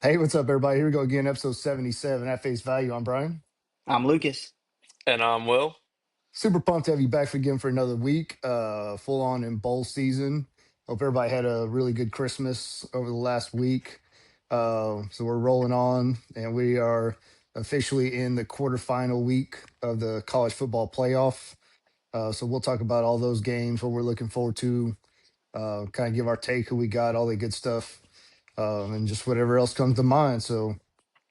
Hey, what's up, everybody? Here we go again, episode 77 at face value. I'm Brian. I'm Lucas. And Will. Super pumped to have you back again for another week. Full on in bowl season. Hope everybody had a really good Christmas over the last week. So we're rolling on, and we are officially in the quarterfinal week of the college football playoff. So we'll talk about all those games, what we're looking forward to, kind of give our take, who we got, all the good stuff, and just whatever else comes to mind. So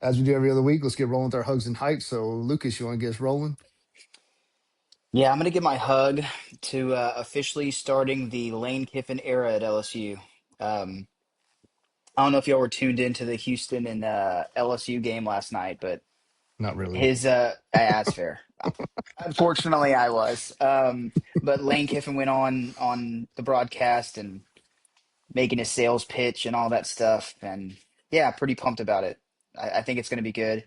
as we do every other week, let's get rolling with our hugs and hikes. So, Lucas, you want to get us rolling? Yeah, I'm going to give my hug to officially starting the Lane Kiffin era at LSU. Um, I don't know if y'all were tuned into the Houston and LSU game last night, but Not really. his that's fair. Unfortunately, I was. But Lane Kiffin went on the broadcast and making his sales pitch and all that stuff, and yeah, pretty pumped about it. I think it's going to be good.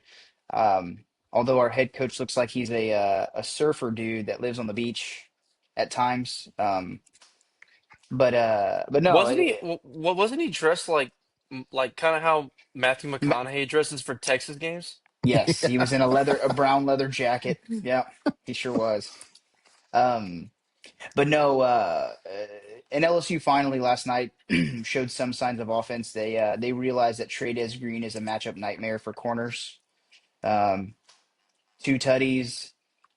Although our head coach looks like he's a surfer dude that lives on the beach at times. But no, Wasn't he? What wasn't he dressed like kind of how Matthew McConaughey dresses for Texas games? yes, he Yeah. was in a brown leather jacket. Yeah, he sure was. Um, but no, and LSU finally last night showed some signs of offense. They realized that Trades Green is a matchup nightmare for corners. Um, Two tutties,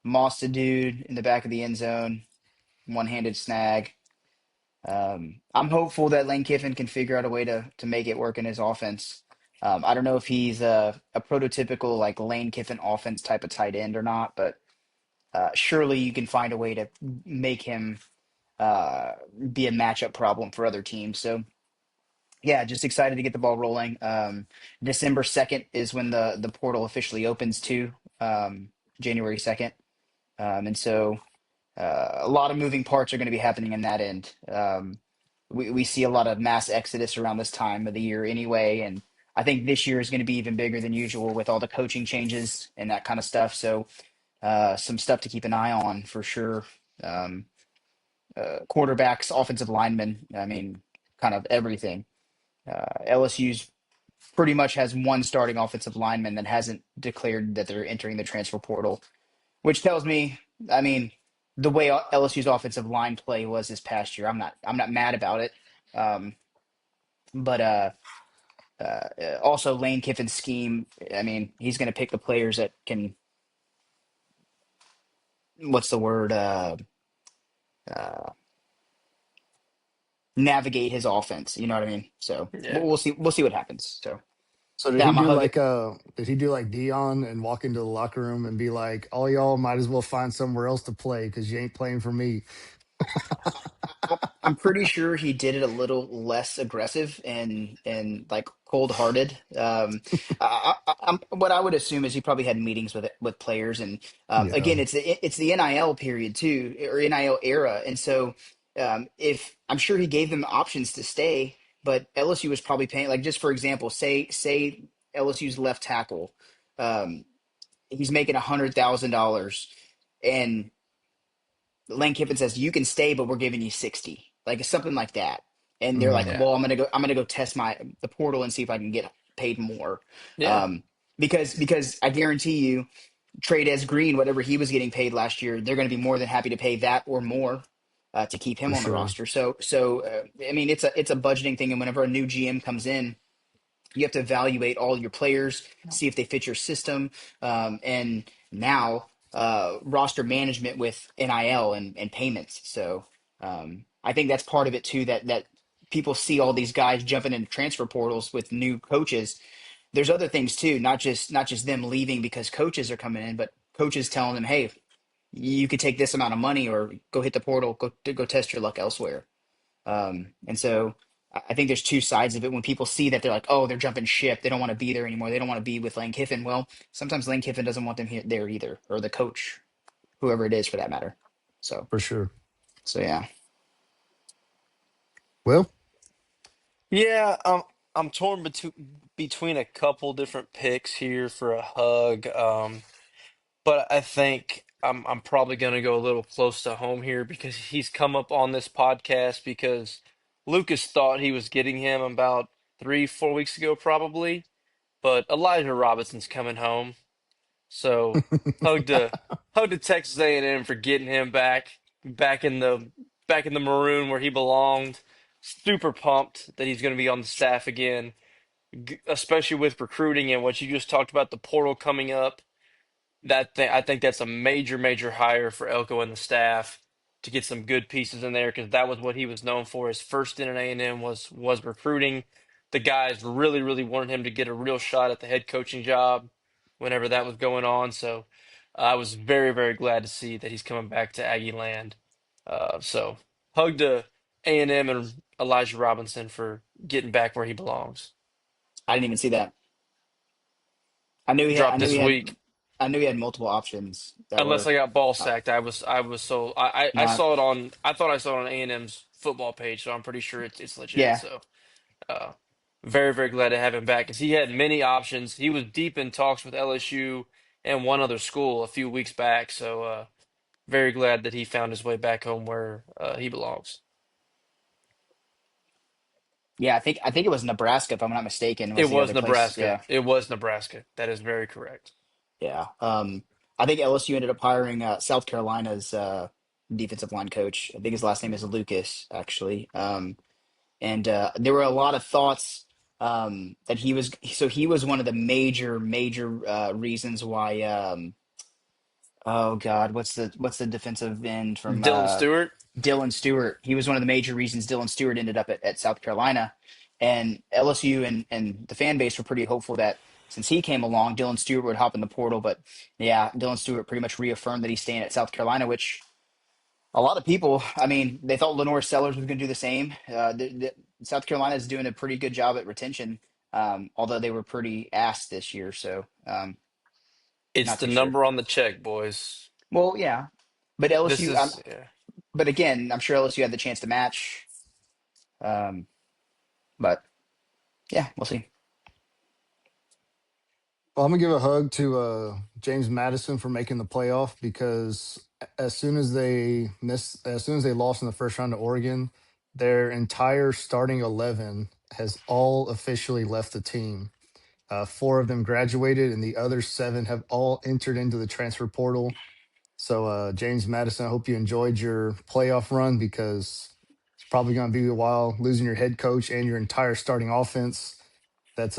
mossed a dude in the back of the end zone, one-handed snag. I'm hopeful that Lane Kiffin can figure out a way to make it work in his offense. I don't know if he's a prototypical like Lane Kiffin offense type of tight end or not, but surely you can find a way to make him uh, be a matchup problem for other teams. So yeah, just excited to get the ball rolling. December 2nd is when the portal officially opens too. January 2nd. And so a lot of moving parts are going to be happening in that end. We see a lot of mass exodus around this time of the year anyway. And I think this year is going to be even bigger than usual with all the coaching changes and that kind of stuff. So some stuff to keep an eye on for sure. Um, Quarterbacks, offensive linemen, I mean, kind of everything. LSU's pretty much has one starting offensive lineman that hasn't declared that they're entering the transfer portal, which tells me, I mean, the way LSU's offensive line play was this past year, I'm not mad about it. Um, but also Lane Kiffin's scheme, I mean, he's going to pick the players that can, what's the word, uh, navigate his offense. You know what I mean? So Yeah. we'll see what happens. So So did yeah, he I'm a do hug. like did he do like Dion and walk into the locker room and be like, all y'all might as well find somewhere else to play because you ain't playing for me? I'm pretty sure he did it a little less aggressive and like cold hearted. What I would assume is he probably had meetings with players, and Yeah, again, it's the NIL period too, or NIL era, and so if I'm sure he gave them options to stay, but LSU was probably paying, like, just for example, say LSU's left tackle, um, he's making $100,000, and Lane Kiffin says you can stay, but we're giving you 60, like something like that. And they're like, mm, Yeah. well, I'm gonna go test the portal and see if I can get paid more, Yeah. um, because I guarantee you, trade as Green, whatever he was getting paid last year, they're going to be more than happy to pay that or more to keep for him on the sure. roster. So I mean, it's a budgeting thing, and whenever a new GM comes in, you have to evaluate all your players, see if they fit your system, and now roster management with NIL and payments. So I think that's part of it too. That people see all these guys jumping into transfer portals with new coaches. There's other things too, not just them leaving because coaches are coming in, but coaches telling them, hey, you could take this amount of money or go hit the portal, go test your luck elsewhere. And so I think there's two sides of it. When people see that, they're like, oh, they're jumping ship. They don't want to be there anymore. They don't want to be with Lane Kiffin. Well, sometimes Lane Kiffin doesn't want them there either, or the coach, whoever it is for that matter. So, For sure. so yeah. Well, Yeah. I'm torn between a couple different picks here for a hug. But I think I'm probably gonna go a little close to home here because he's come up on this podcast because Lucas thought he was getting him about 3, 4 weeks ago, probably. but Elijah Robinson's coming home. So hug to hug to Texas A&M for getting him back in the back in the maroon where he belonged. Super pumped that he's going to be on the staff again, especially with recruiting and what you just talked about, the portal coming up. I think that's a major hire for Elko and the staff to get some good pieces in there because that was what he was known for. His first stint at A&M was recruiting. The guys really wanted him to get a real shot at the head coaching job whenever that was going on. So I was very glad to see that he's coming back to Aggie land. So hug to A&M and Elijah Robinson for getting back where he belongs. I didn't even see that. I Dropped knew this he had, week. I knew he had multiple options that Unless were I got ball uh, sacked, I was so I not. saw it on I thought I saw it on A&M's football page, so I'm pretty sure it's legit. Yeah, So uh very glad to have him back because he had many options. He was deep in talks with LSU and one other school a few weeks back. So very glad that he found his way back home where he belongs. yeah. I think it was Nebraska, if I'm not mistaken, It was the was other place. Nebraska. Yeah, It was Nebraska. That is very correct. yeah. I think LSU ended up hiring South Carolina's defensive line coach. I think his last name is Lucas, actually. And there were a lot of thoughts that he was one of the major reasons why. Oh God, what's the defensive end from Dylan Stewart. Dylan Stewart? He was one of the major reasons Dylan Stewart ended up at South Carolina, and LSU and the fan base were pretty hopeful that since he came along, Dylan Stewart would hop in the portal. But yeah, Dylan Stewart pretty much reaffirmed that he's staying at South Carolina, which a lot of people, I mean, they thought Lenore Sellers was going to do the same. South Carolina is doing a pretty good job at retention, although they were pretty ass this year. So It's not the too sure. number on the check, boys. Well, yeah, but This LSU. is yeah. But again, I'm sure LSU had the chance to match. Um, but yeah, we'll see. Well, I'm gonna give a hug to James Madison for making the playoff because as soon as they lost in the first round to Oregon, their entire starting 11 has all officially left the team. Four of them graduated, and the other seven have all entered into the transfer portal. So, James Madison, I hope you enjoyed your playoff run because it's probably going to be a while losing your head coach and your entire starting offense. That's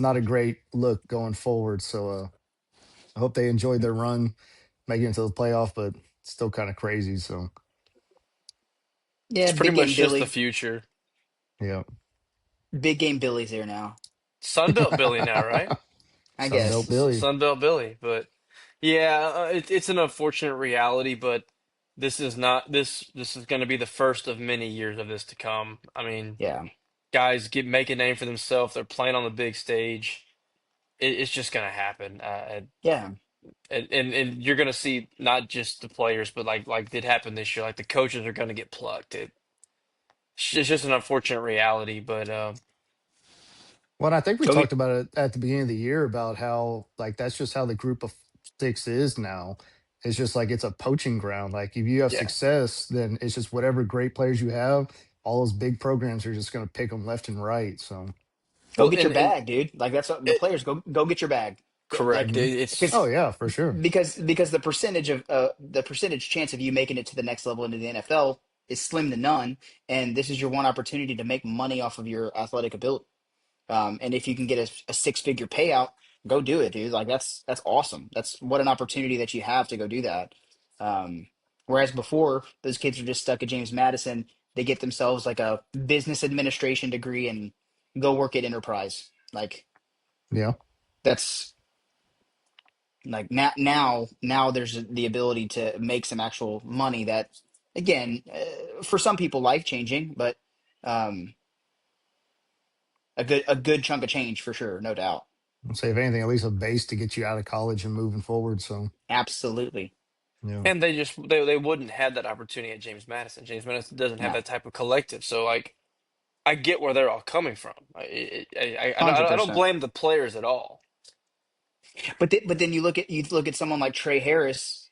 not a great look going forward. So, I hope they enjoyed their run, making it to the playoff, but still kind of crazy. So, Yeah, It's pretty big game much just the Billy. future. yeah, Big game Billy's there now. Sunbelt Billy now, right? I Sunbelt guess. Billy. Sunbelt Billy. But yeah, it's an unfortunate reality, but this is going to be the first of many years of this to come. I mean, Yeah, guys get make a name for themselves. They're playing on the big stage. It's just going to happen. yeah. And you're going to see not just the players, but like did happen this year. Like the coaches are going to get plucked. It's just an unfortunate reality, but Well, and I think we Go talked get. about it at the beginning of the year about how like that's just how the group of six is now. It's just like it's a poaching ground. Like if you have yeah. success, then it's just whatever great players you have, all those big programs are just going to pick them left and right. So, Go Well, get your and bag, dude. Like that's what the it, players go get your bag. Like correct. mhm. because Oh yeah, for sure. the percentage of the percentage chance of you making it to the next level into the NFL is slim to none, and this is your one opportunity to make money off of your athletic ability. And if you can get a six figure payout, go do it, dude. Like that's awesome. That's what an opportunity that you have to go do that. Whereas before, those kids are just stuck at James Madison. They get themselves like a business administration degree and go work at Enterprise. Like Yeah. that's like now there's the ability to make some actual money that again for some people life changing, but um, a good chunk of change for sure, no doubt. I'd say if anything, at least a base to get you out of college and moving forward. So Absolutely. yeah, and they wouldn't have that opportunity at James Madison. James Madison doesn't have No, that type of collective. So like I get where they're all coming from. hundred I don't percent. blame the players at all. But then you look at someone like Trey Harris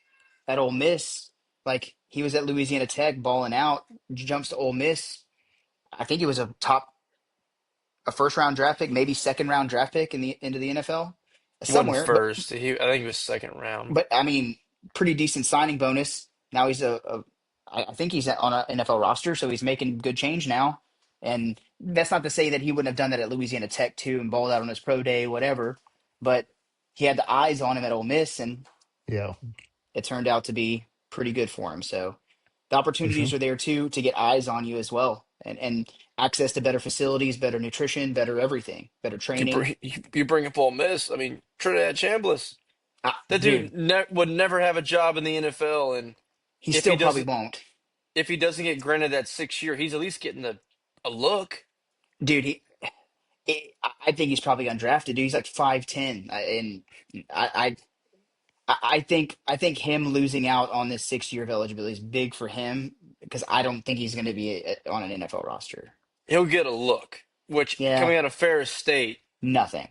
at Ole Miss. Like he was at Louisiana Tech balling out, jumps to Ole Miss. I think he was a top. a first round draft pick, maybe second round draft pick in the into the NFL He wasn't somewhere. first. I think he was second round. But I mean, pretty decent signing bonus. Now he's I think he's on an NFL roster, so he's making good change now. And that's not to say that he wouldn't have done that at Louisiana Tech too and balled out on his pro day, whatever. But he had the eyes on him at Ole Miss, and Yeah, it turned out to be pretty good for him. So the for opportunities sure. are there too to get eyes on you as well, and access to better facilities, better nutrition, better everything, better You training. bring you bring up Ole Miss. I mean, Trinidad Chambliss. That Dude, dude would never have a job in the NFL, and he if he still probably doesn't, won't. if he doesn't get granted that 6 year, he's at least getting a look. Dude, I think he's probably undrafted. Dude, he's like 5'10", and I, I think him losing out on this 6 year of eligibility is big for him because I don't think he's going to be on an NFL roster. He'll get a look. Which Yeah, coming out of Ferris State, nothing.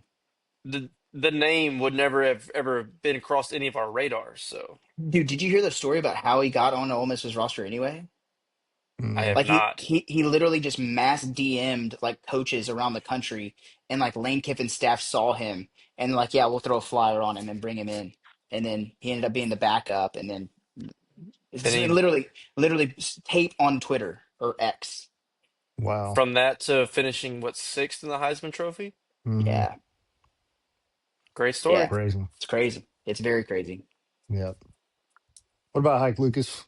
the name would never have ever been across any of our radars. So Dude, did you hear the story about how he got on Ole Miss's roster anyway? I Mm, have Like he not. he he literally just mass DM'd like coaches around the country, and like Lane Kiffin's staff saw him and like, yeah, we'll throw a flyer on him and bring him in, and then he ended up being the backup, and then Then it's he literally tape on Twitter or X. wow. from that to finishing what sixth in the Heisman Trophy. Hmm. Yeah, Great yeah, story. Crazy. it's crazy. It's very crazy. Yep. What about Hike Lucas?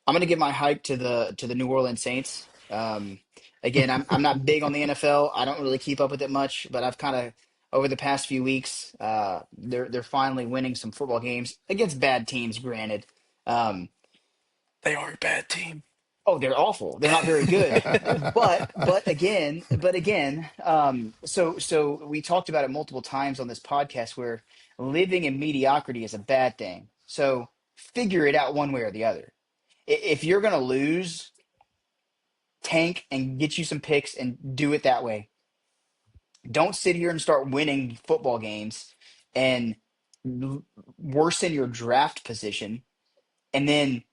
I'm gonna give my hype to the New Orleans Saints. Again, I'm not big on the NFL. I don't really keep up with it much, but I've kind of over the past few weeks, they're finally winning some football games against bad teams. Granted, um, They are a bad team. oh, they're awful. They're not very good. But again, so we talked about it multiple times on this podcast where living in mediocrity is a bad thing. So figure it out one way or the other. If you're gonna lose, tank and get you some picks and do it that way. Don't sit here and start winning football games and worsen your draft position. And then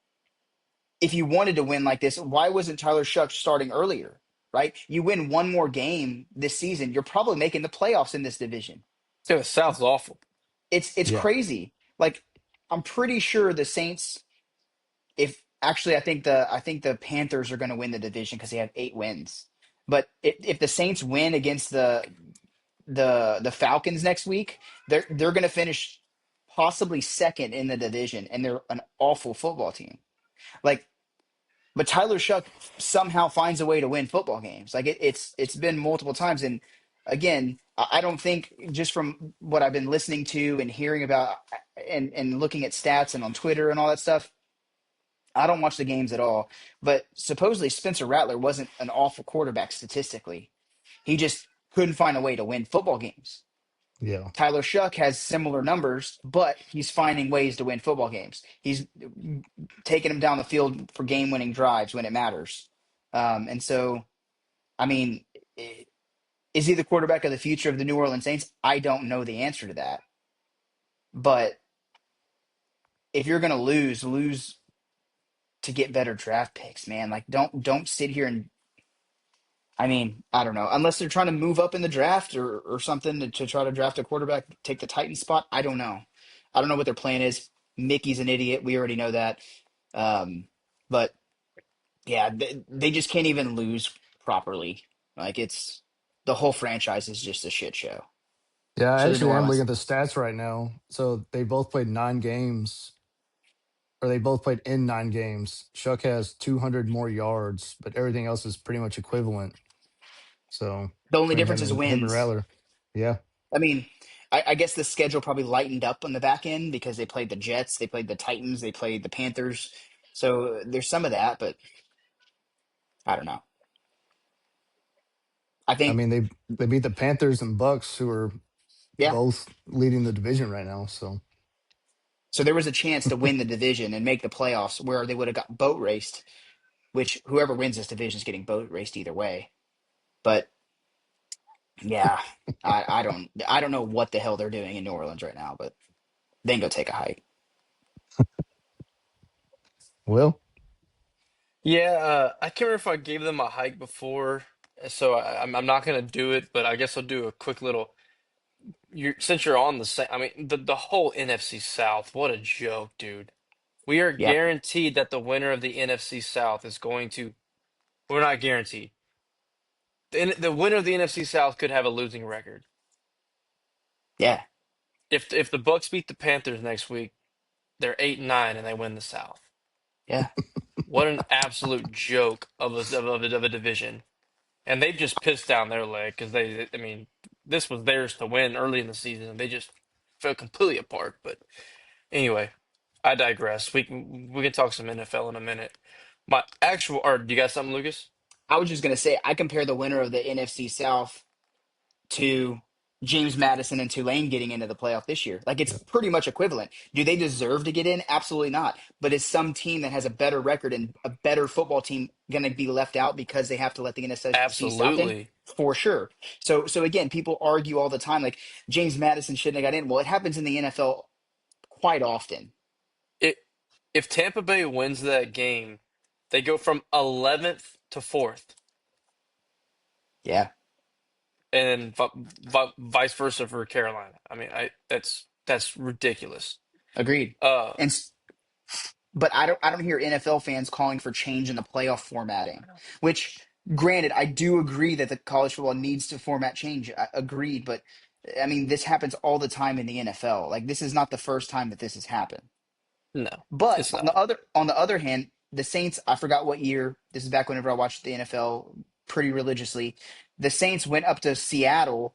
if you wanted to win like this, why wasn't Tyler Shuck starting earlier? Right? You win one more game this season, you're probably making the playoffs in this division. Yeah, the South's awful. It's Yeah. crazy. Like I'm pretty sure the Saints, if actually I think the Panthers are going to win the division because they have 8 wins. But if the Saints win against the Falcons next week, they're going to finish possibly second in the division, and they're an awful football team. Like, but Tyler Shuck somehow finds a way to win football games. Like it's been multiple times, and again, I don't think just from what I've been listening to and hearing about and looking at stats and on Twitter and all that stuff. I don't watch the games at all, but supposedly Spencer Rattler wasn't an awful quarterback statistically. He just couldn't find a way to win football games. Yeah. Tyler Shuck has similar numbers, but he's finding ways to win football games. He's taking them down the field for game-winning drives when it matters. And so, I mean, is he the quarterback of the future of the New Orleans Saints? I don't know the answer to that. But if you're going to lose to get better draft picks, man. Like, don't sit here and I mean, I don't know. Unless they're trying to move up in the draft or something to try to draft a quarterback, take the Titans spot. I don't know. I don't know what their plan is. Mickey's an idiot. We already know that. Um, but yeah, they just can't even lose properly. Like it's the whole franchise is just a shit show. Yeah, I So the New actually am looking Orleans, at the stats right now. So they both played 9 games, or they both played in 9 games. Shuck has 200 more yards, but everything else is pretty much equivalent. So the only between difference is him and wins. Rattler, yeah, I mean, I guess the schedule probably lightened up on the back end because they played the Jets, they played the Titans, they played the Panthers. So there's some of that, but I don't know. I I think, mean they beat the Panthers and Bucks, who are yeah. both leading the division right now. So So there was a chance to win the division and make the playoffs where they would have got boat raced, which whoever wins this division is getting boat raced either way. But yeah, I don't know what the hell they're doing in New Orleans right now, but they can go take a hike. well, Yeah, I can't remember if I gave them a hike before. So I'm not gonna do it, but I guess I'll do a quick little. Since you're on the same, I mean the whole NFC South. What a joke, dude. We are Yeah, guaranteed that the winner of the NFC South is going to. We're not guaranteed. The winner of the NFC South could have a losing record. yeah, If the Bucks beat the Panthers next week, they're 8-9 and they win the South. yeah. What an absolute joke of a division. And they've just pissed down their leg because I mean, this was theirs to win early in the season, and they just fell completely apart. But anyway, I digress. We can talk some NFL in a minute. My actual, or do you got something, Lucas? I was just gonna say I compare the winner of the NFC South to James Madison and Tulane getting into the playoff this year. Like it's pretty much equivalent. Do they deserve to get in? Absolutely not. But is some team that has a better record and a better football team going to be left out because they have to let the NFC South in? Absolutely. For sure. So again, people argue all the time like James Madison shouldn't have got in. Well, it happens in the NFL quite often. It if Tampa Bay wins that game, they go from 11th to 4th, Yeah, and vice versa for Carolina. I mean, I that's ridiculous. agreed. Uh, And but I don't hear NFL fans calling for change in the playoff formatting, which granted, I do agree that the college football needs to format change. Agreed, but I mean this happens all the time in the NFL. Like this is not the first time that this has happened. no, But it's on not. the other hand, the Saints, I forgot what year. This is back whenever I watched the NFL pretty religiously. The Saints went up to Seattle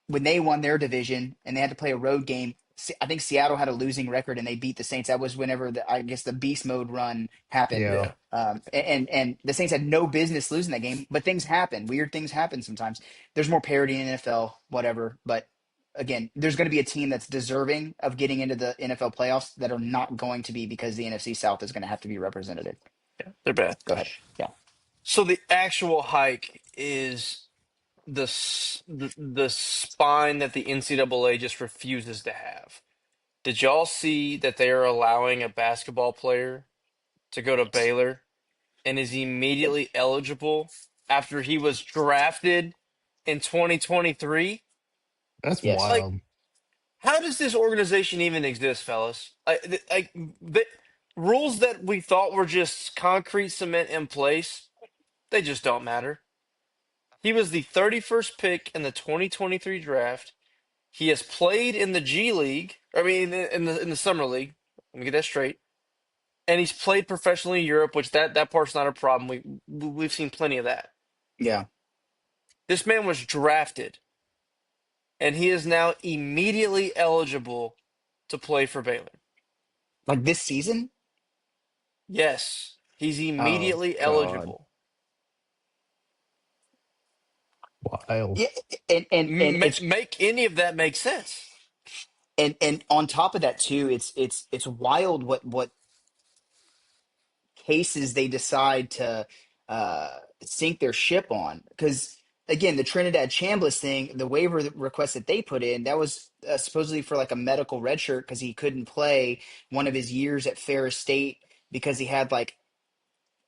when they won their division and they had to play a road game. I think Seattle had a losing record and they beat the Saints. That was whenever I guess the beast mode run happened. Yeah. Yeah, And the Saints had no business losing that game, but things happen. Weird things happen sometimes. There's more parity in NFL, whatever. But again, there's going to be a team that's deserving of getting into the NFL playoffs that are not going to be because the NFC South is going to have to be represented. yeah, they're bad. Go ahead. Yeah. So the actual hike is the spine that the NCAA just refuses to have. Did y'all see that they are allowing a basketball player to go to Baylor and is immediately eligible after he was drafted in 2023? That's Yes. Like, wild. how does this organization even exist, fellas? The rules that we thought were just concrete cement in place, they just don't matter. He was the 31st pick in the 2023 draft. He has played in the G League, I mean, in the summer league. Let me get that straight. And he's played professionally in Europe, which that part's not a problem. We've seen plenty of that. Yeah. This man was drafted, and he is now immediately eligible to play for Baylor. Like this season? Yes, he's Oh immediately God. eligible. Wild. Yeah, and it's Make any of that make sense? and on top of that too, it's wild what cases they decide to sink their ship on. Because again, the Trinidad Chambliss thing, the waiver request that they put in, that was supposedly for like a medical red shirt because he couldn't play one of his years at Ferris State because he had like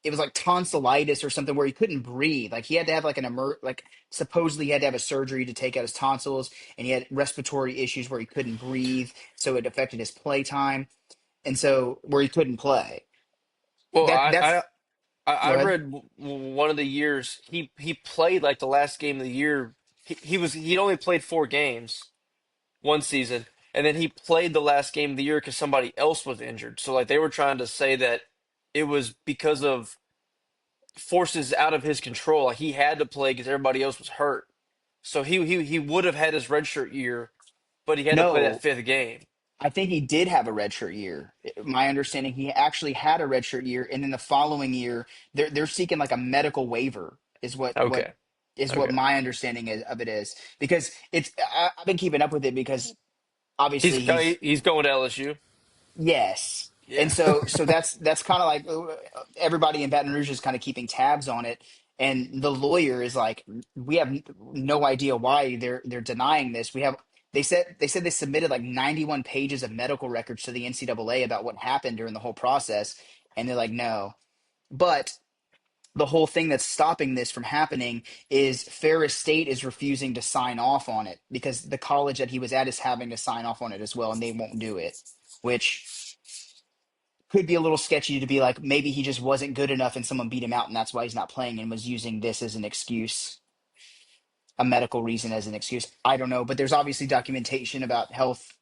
it was like tonsillitis or something where he couldn't breathe. Like he had to have like like supposedly he had to have a surgery to take out his tonsils, and he had respiratory issues where he couldn't breathe, so it affected his play time, and so where he couldn't play. Well, That I I that's I Go I ahead. read one of the years he played like the last game of the year. He'd only played 4 games one season, and then he played the last game of the year because somebody else was injured. So like they were trying to say that it was because of forces out of his control. Like he had to play because everybody else was hurt. So he would have had his redshirt year, but he had to play that No, fifth game. I think he did have a redshirt year. My understanding, he actually had a redshirt year, and then the following year, they're seeking like a medical waiver. Is what Okay, is what okay. my understanding of it is because I've been keeping up with it because obviously he's He's going to LSU. yes. And Yeah. so that's kind of like everybody in Baton Rouge is kind of keeping tabs on it. And the lawyer is like, we have no idea why they're denying this. They said they submitted like 91 pages of medical records to the NCAA about what happened during the whole process, and they're like, no. But the whole thing that's stopping this from happening is Ferris State is refusing to sign off on it because the college that he was at is having to sign off on it as well, and they won't do it, which could be a little sketchy to be like maybe he just wasn't good enough and someone beat him out and that's why he's not playing and was using this as an excuse, a medical reason as an excuse. I don't know, but there's obviously documentation about health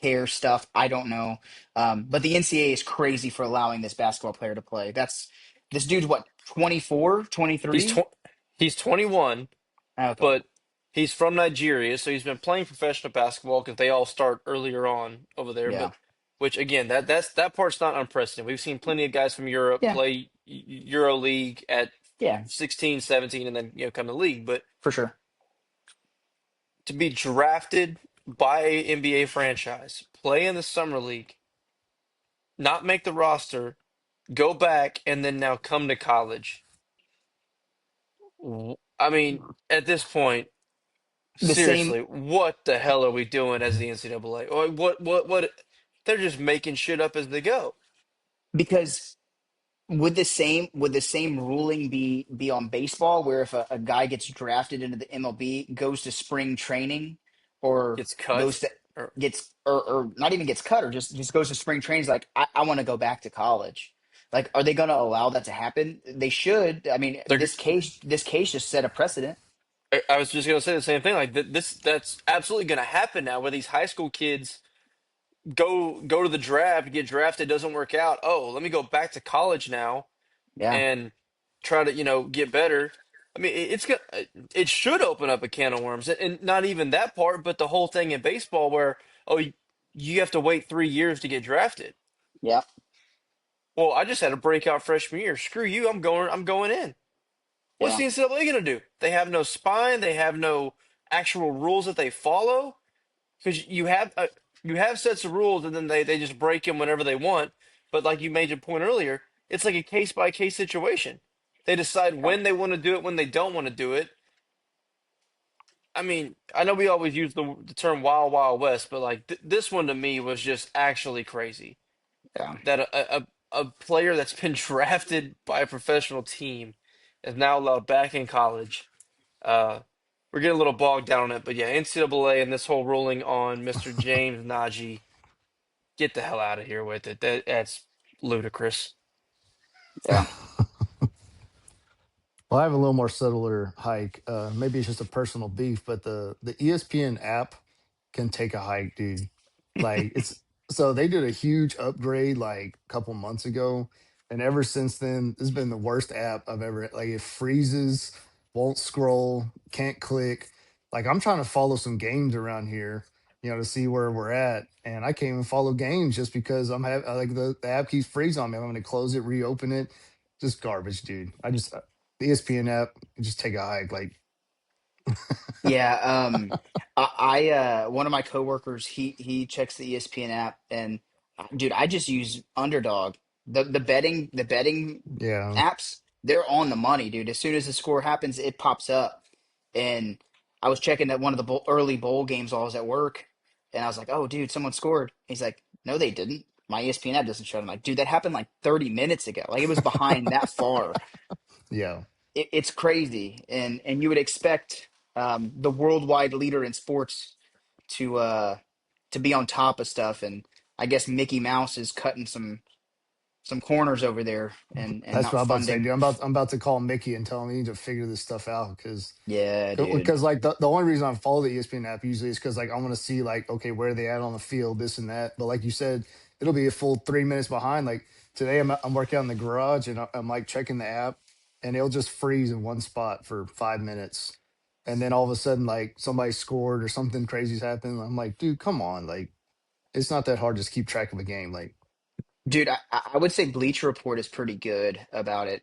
care stuff. I don't know. But the NCAA is crazy for allowing this basketball player to play. That's this dude's what, 24, He's 23? tw- he's 21, Okay. but he's from Nigeria, so he's been playing professional basketball because they all start earlier on over there. Yeah. But which again, that part's not unprecedented. We've seen plenty of guys from Europe Yeah. play Euro League at Yeah. 16, 17, and then come to league. But For sure. to be drafted by a NBA franchise, play in the summer league, not make the roster, go back, and then now come to college. I mean, at this point, The same seriously, what the hell are we doing as the NCAA? Or what? They're just making shit up as they go. because would the same ruling be on baseball where if a guy gets drafted into the MLB, goes to spring training or Gets goes cut. to Or gets or not even gets cut or just goes to spring training is like I want to go back to college. Like are they going to allow that to happen? They should. I mean, they're. this case just set a precedent. I was just gonna say the same thing. Like this, that's absolutely gonna happen now, where these high school kids go to the draft, get drafted, doesn't work out. Oh, let me go back to college now Yeah. and try to get better. I mean, it's gonna it should open up a can of worms, and not even that part, but the whole thing in baseball where you have to wait 3 years to get drafted. Yeah. Well, I just had a breakout freshman year. Screw you, I'm going in. What's Yeah. the NCAA gonna do? They have no spine. They have no actual rules that they follow because you have sets of rules, and then they just break them whenever they want. But like you made your point earlier, it's like a case by case situation. They decide Yeah. when they want to do it, when they don't want to do it. I mean, I know we always use the term "wild wild west," but like this one to me was just actually crazy. Yeah. That a player that's been drafted by a professional team is now allowed back in college. Uh, we're getting a little bogged down on it, but yeah, NCAA and this whole ruling on Mr. James Najee, get the hell out of here with it. That's ludicrous. Yeah. Well, I have a little more subtler hike. Maybe it's just a personal beef, but the ESPN app can take a hike, dude. Like it's so they did a huge upgrade like a couple months ago, and ever since then, this has been the worst app I've ever. Like it freezes, won't scroll, can't click. Like I'm trying to follow some games around here, to see where we're at, and I can't even follow games just because like the app keeps freezing on me. I'm going to close it, reopen it. Just garbage, dude. The ESPN app, just take a hike. Like, Yeah, one of my coworkers, he checks the ESPN app, and dude, I just use Underdog. The betting yeah, apps, they're on the money, dude. As soon as the score happens, it pops up. And I was checking that one of the early bowl games while I was at work, and I was like, "Oh, dude, someone scored." He's like, "No, they didn't. My ESPN app doesn't show." I'm like, "Dude, that happened like 30 minutes ago. Like it was behind that far." yeah. It's crazy, and you would expect the worldwide leader in sports to to be on top of stuff, and I guess Mickey Mouse is cutting some corners over there and That's not what I'm about to say, funding. dude. I'm about to call Mickey and tell him he need to figure this stuff out because Yeah, dude. because like the only reason I follow the ESPN app usually is because like I want to see like okay where are they at on the field, this and that. But like you said, it'll be a full 3 minutes behind. Like today, I'm working out in the garage and I'm like checking the app, and it'll just freeze in one spot for 5 minutes, and then all of a sudden like somebody scored or something crazy's happened. I'm like, dude, come on, like it's not that hard. Just keep track of a game. Like, Dude, I would say Bleacher Report is pretty good about it.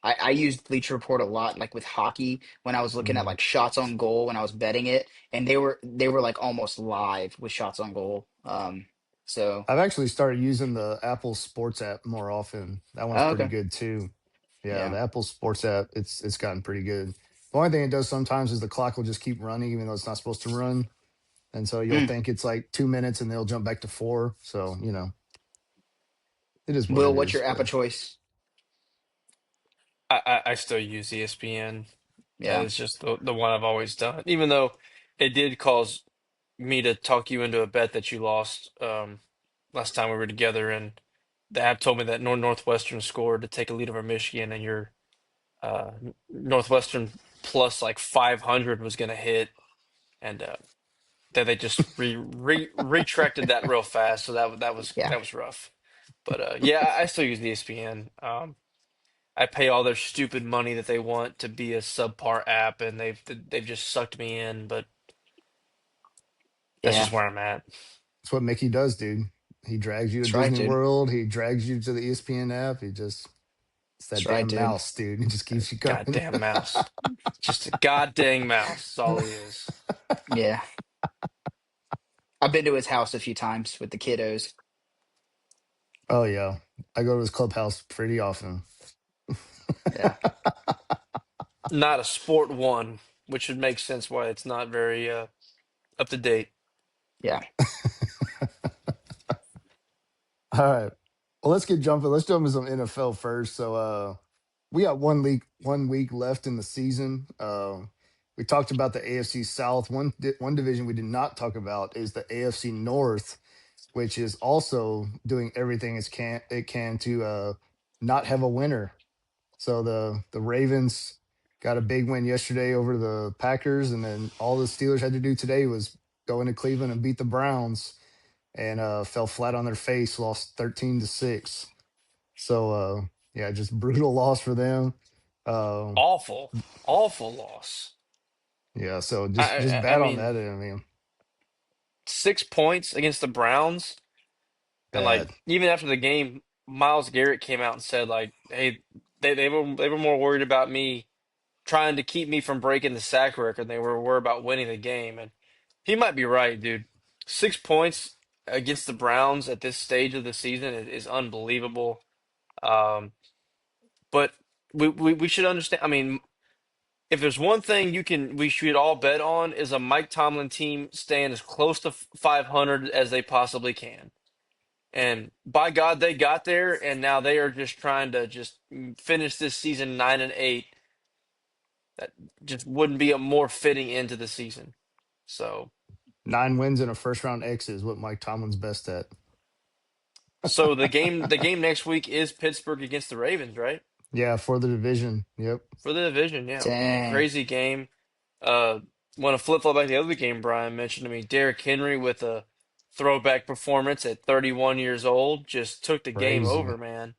I used Bleacher Report a lot, like with hockey, when I was looking at mm. like shots on goal when I was betting it, and they were like almost live with shots on goal. So I've actually started using the Apple Sports app more often. That one's oh, pretty okay, good too. Yeah, yeah. the Apple Sports app, it's gotten pretty good. The only thing it does sometimes is the clock will just keep running even though it's not supposed to run. And so you'll Mm. think it's like 2 minutes and they'll jump back to four. So, it is what Will, it what's is. your app But of choice? I still use ESPN. Yeah, It's just the one I've always done, even though it did cause me to talk you into a bet that you lost last time we were together, and the app told me that Northwestern scored to take a lead over Michigan, and your Northwestern plus like 500 was going to hit, and that they just retracted that real fast, so yeah, that was rough. But yeah, I still use the ESPN. I pay all their stupid money that they want to be a subpar app, and they've just sucked me in. But that's yeah. just where I'm at. That's what Mickey does, dude. He drags you to That's right, Disney dude. World. He drags you to the ESPN app. It's that That's right, damn dude. mouse, dude. He just keeps you coming. Goddamn mouse, just a goddamn mouse. That's all he is. Yeah, I've been to his house a few times with the kiddos. Oh yeah, I go to his clubhouse pretty often. Yeah, Not a sport one, which would make sense why it's not very up to date. yeah. All right. Well, let's get jumping. Let's jump into some NFL first. So we got one week left in the season. We talked about the AFC South. One division we did not talk about is the AFC North, which is also doing everything it can to not have a winner. So the Ravens got a big win yesterday over the Packers, and then all the Steelers had to do today was go into Cleveland and beat the Browns, and fell flat on their face, lost 13-6. So yeah, just brutal loss for them. Uh, Awful, awful loss. yeah, so just I bad on mean, that end. I mean, 6 points against the Browns. And like bad. even after the game, Miles Garrett came out and said like, "Hey, they were more worried about me trying to keep me from breaking the sack record than they were worried about winning the game." And he might be right, dude. 6 points against the Browns at this stage of the season is unbelievable. Um, but we should understand. I mean, if there's one thing we should all bet on is a Mike Tomlin team staying as close to 500 as they possibly can. And by God, they got there, and now they are just trying to just finish this season 9-8. That just wouldn't be a more fitting end to the season. So, 9 wins and a first round exit is what Mike Tomlin's best at. so the game next week is Pittsburgh against the Ravens, right? Yeah, for the division. Yep. For the division, yeah. Dang. Crazy game. Uh, Want to flip flop back to the other game Brian mentioned to me. Derrick Henry with a throwback performance at 31 years old just took the game over, Crazy. man.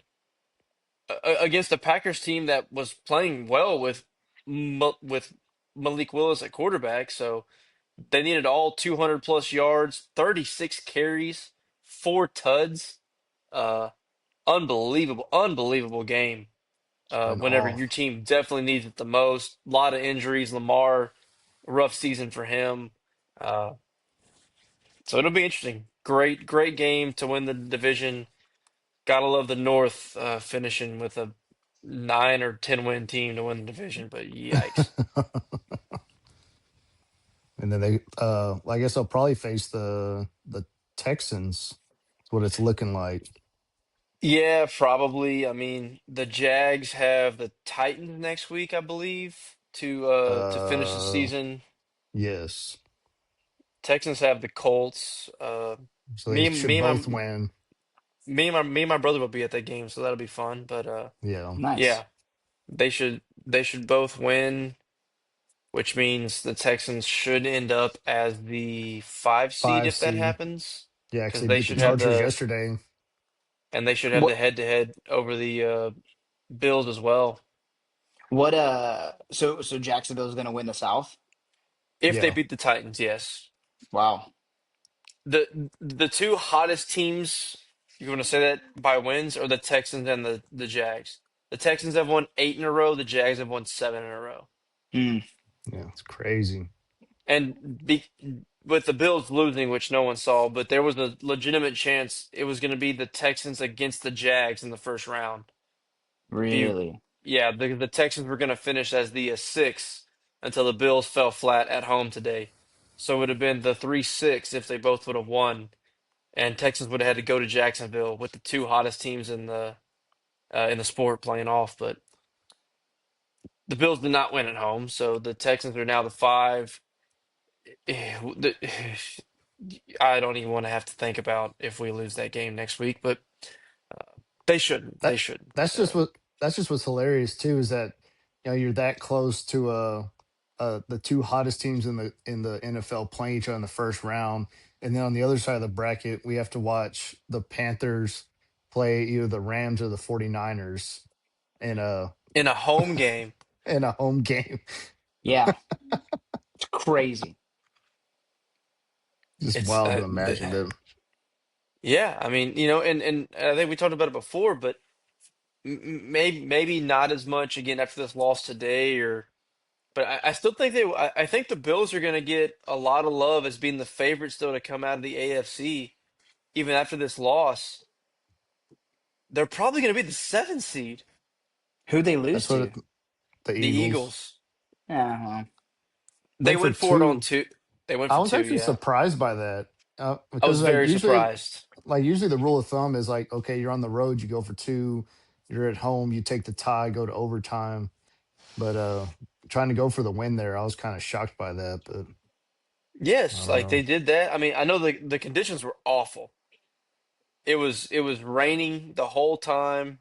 Against a Packers team that was playing well with Malik Willis at quarterback. So they needed all 200 plus yards, 36 carries, 4 tuds. Uh, unbelievable game. It's been Whenever off. your team definitely needs it the most. A lot of injuries. Lamar, rough season for him. Uh, so it'll be interesting. Great game to win the division. Gotta love the North finishing with a 9 or 10 win team to win the division, but yikes. And then they I guess they'll probably face the Texans. That's what it's looking like. Yeah, probably. I mean, the Jags have the Titans next week, I believe, to finish the Uh season. yes. Texans have the Colts. So they Me and should me and both my win. me and my brother will be at that game, so that'll be fun. But Yeah. Nice. yeah, they should both win, which means the Texans should end up as the 5 seed Five if that seed. happens, Yeah, because because they they beat the should have Chargers the yesterday. and they should have the What? head-to-head over the Bills as well. What? So Jacksonville's gonna win the South. If they Yeah. beat the Titans, yes. Wow. The two hottest teams, you want to say that by wins, are the Texans and the Jags. The Texans have won 8 in a row. The Jags have won 7 in a row. Hmm. Yeah. It's crazy. And with the Bills losing, which no one saw, but there was a legitimate chance it was going to be the Texans against the Jags in the first round. Be Really? Yeah, the Texans were going to finish as the 6 until the Bills fell flat at home today. So it would have been the 3-6 if they both would have won, and Texans would have had to go to Jacksonville with the two hottest teams in the sport playing off. But the Bills did not win at home, so the Texans are now the five. The- I don't even want to have to think about if we lose that game next week, but they shouldn't. They That shouldn't. that's just what that's just what's hilarious too is that you're that close to the two hottest teams in the NFL playing each other in the first round, and then on the other side of the bracket we have to watch the Panthers play either the Rams or the 49ers in In a home game, a home game. Yeah, it's crazy. Just it's wild to imagine them. yeah. I mean, and I think we talked about it before, but maybe not as much again after this loss today, or but I still think I think the Bills are going to get a lot of love as being the favorites still to come out of the AFC even after this loss. They're probably going to be the seventh seed, Who they lose That's what to? the the Eagles Eagles. Yeah, well, They went for went for it on two. two. They went I for was two, actually yeah. surprised by that I because was very surprised. usually the rule of thumb is like, okay, you're on the road, you go for two. You're at home, you take the tie, go to overtime. But trying to go for the win there, I was kind of shocked by that. But I Yes, don't like know. they did that. I mean, I know the conditions were awful. It was raining the whole time.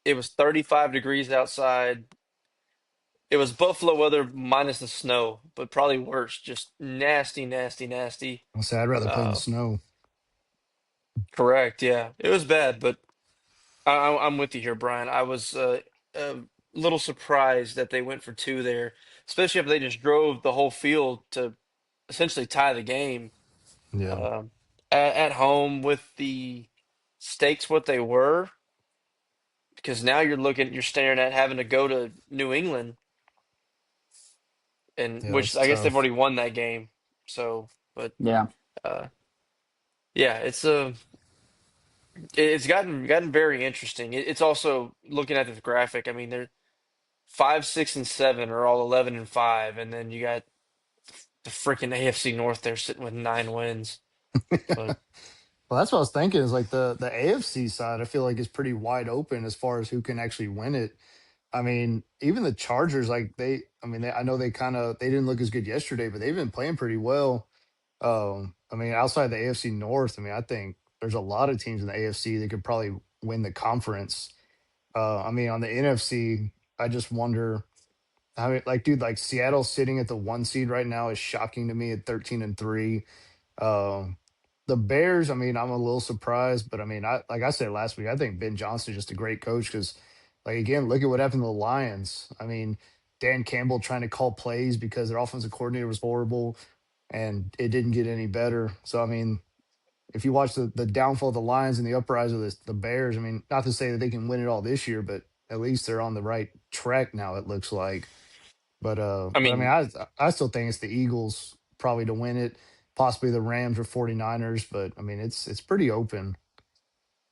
It was 35 degrees outside. It was Buffalo weather minus the snow, but probably worse. Just nasty, nasty, nasty. I'll say I'd rather play in the Uh, snow. correct. Yeah, it was bad, but I'm with you here, Brian. I was a little surprised that they went for two there, especially if they just drove the whole field to essentially tie the game Yeah, um, at home with the stakes what they were. Because now you're staring at having to go to New England, and yeah, which it's I guess they've tough. already won that game. So, but yeah, uh, yeah, it's gotten very interesting. It's also looking at this graphic. I mean, they're five, six, and seven are all 11-5, and then you got the freaking AFC North there sitting with 9 wins. But Well, that's what I was thinking. Is like the AFC side. I feel like is pretty wide open as far as who can actually win it. I mean, even the Chargers, like I mean, I know they didn't look as good yesterday, but they've been playing pretty well. I mean, outside the AFC North, I mean, I think there's a lot of teams in the AFC that could probably win the conference. I mean, on the NFC, I just wonder. I mean, like, dude, like Seattle sitting at the one seed right now is shocking to me at 13-3. Um, the Bears, I mean, I'm a little surprised, but I mean, I like I said last week, I think Ben Johnson is just a great coach because, like, again, look at what happened to the Lions. I mean, Dan Campbell trying to call plays because their offensive coordinator was horrible, and it didn't get any better. So, I mean, if you watch the downfall of the Lions and the uprise of the Bears, I mean, not to say that they can win it all this year, but at least they're on the right track now. It looks like. I But I mean, mean, I still think it's the Eagles probably to win it, possibly the Rams or 49ers, but I mean, it's pretty open.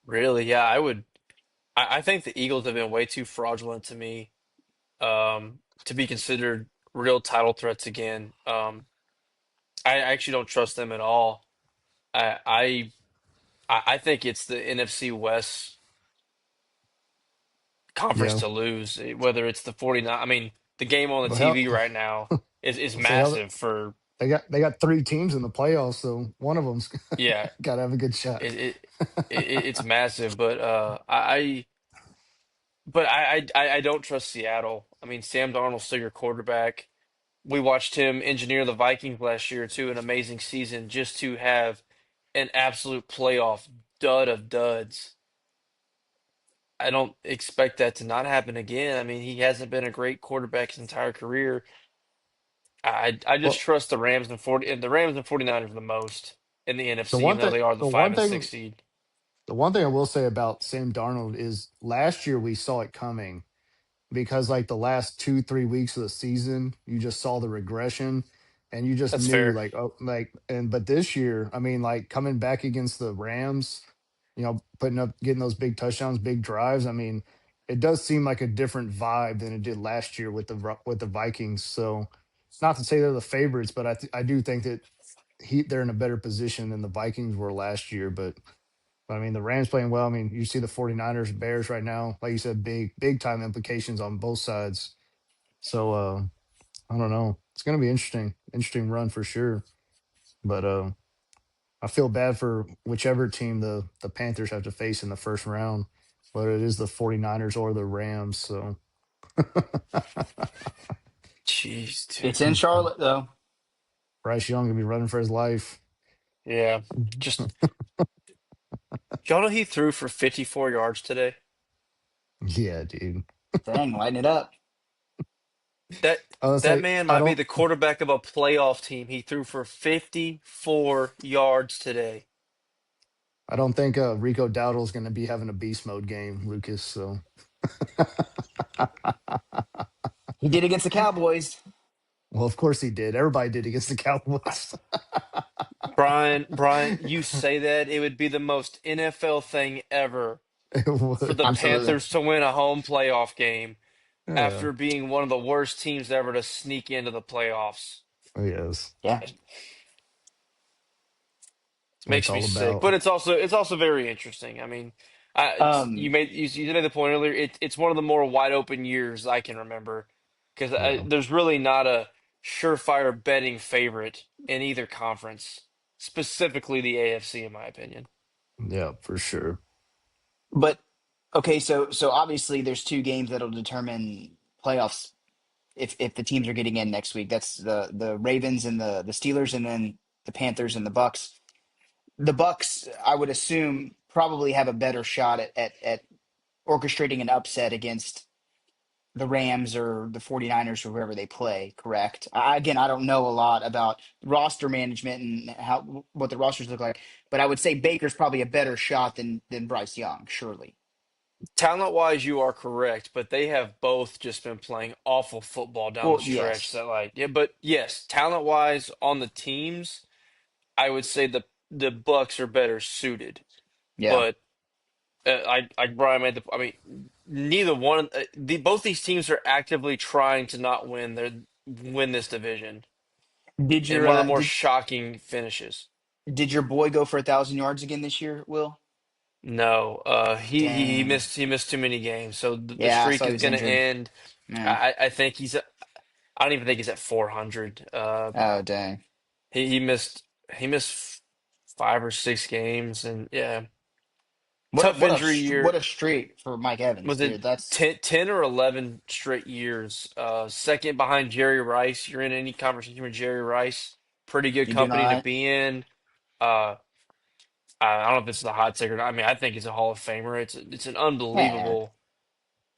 really, yeah, I would. I think the Eagles have been way too fraudulent to me to be considered real title threats again. I actually don't trust them at all. I I I think it's the NFC West conference Yeah. to lose, whether it's the 49. I mean, the game on the Well, hell, TV right now is I'll say hell, massive for they got three teams in the playoffs, so one of them's yeah, got to have a good shot. it, it, it's massive, but I don't trust Seattle. I mean, Sam Darnold's still your quarterback. We watched him engineer the Vikings last year to an amazing season just to have an absolute playoff dud of duds. I don't expect that to not happen again. I mean, he hasn't been a great quarterback his entire career. I just Well, trust the Rams and 49ers the most in the the NFC, one even though thing, they are the the five one and six thing, seed. the one thing I will say about Sam Darnold is last year we saw it coming because like the last 2 3 weeks of the season you just saw the regression and you just That's knew fair. like, oh, like, and but this year I mean, like, coming back against the Rams, putting up, getting those big touchdowns, big drives, I mean, it does seem like a different vibe than it did last year with with the Vikings. So it's not to say they're the favorites, but I do think that they're in a better position than the Vikings were last year. But I mean, the Rams playing well. I mean, you see the 49ers, Bears right now. Like you said, big time implications on both sides. So I don't know. It's gonna be interesting run for sure. But I feel bad for whichever team the Panthers have to face in the first round, whether it is the 49ers or the Rams. So Jeez, It's dude. in Charlotte though. Bryce Young gonna be running for his life. Yeah. Just y'all know he threw for 54 yards today. Yeah, dude. Dang, lighten it up. That I was that like, man I might be don't the quarterback of a playoff team. He threw for 54 yards today. I don't think Rico Dowdle's gonna be having a beast mode game, Lucas. So He did against the Cowboys. well, of course he did. Everybody did against the Cowboys. Brian, you say that it would be the most NFL thing ever It for the would. Absolutely. Panthers to win a home playoff game Yeah. after being one of the worst teams ever to sneak into the playoffs. Yes. Yeah. It What it's makes me all sick, about. but it's also very interesting. I mean, Um, you made the point earlier. It's one of the more wide open years I can remember because Yeah. there's really not a surefire betting favorite in either conference, specifically the AFC, in my opinion. Yeah, for sure. but okay, so obviously there's two games that'll determine playoffs if the teams are getting in next week. That's the Ravens and the Steelers, and then the Panthers and the Bucks. The Bucks, I would assume, probably have a better shot at orchestrating an upset against the Rams or the 49ers or whoever they play, correct? Again, I don't know a lot about roster management and how what the rosters look like, but I would say Baker's probably a better shot than Bryce Young, surely. Talent wise, you are correct, but they have both just been playing awful football down the Well, stretch. yes. That like, yeah, but yes, talent wise on the teams, I would say the Bucks are better suited. Yeah. But Brian made the. I mean, neither one. Both these teams are actively trying to not win this division, Did and your one of the uh more did shocking finishes. did your boy go for 1,000 yards again this year, Will? No, Dang. he missed too many games, so the Yeah, I streak saw he is was going to injured. end. Yeah. I think I don't even think he's at 400. Oh, dang. He he missed 5 or 6 games, and yeah, What a tough what a injury st- what year. a streak for Mike Evans, Was it dude. That's 10 or 11 straight years? Second behind Jerry Rice. You're in any conversation with Jerry Rice. Pretty good you doing all company to right? be in. Uh, I don't know if it's the hot take or not. I mean, I think he's a Hall of Famer. It's an Yeah.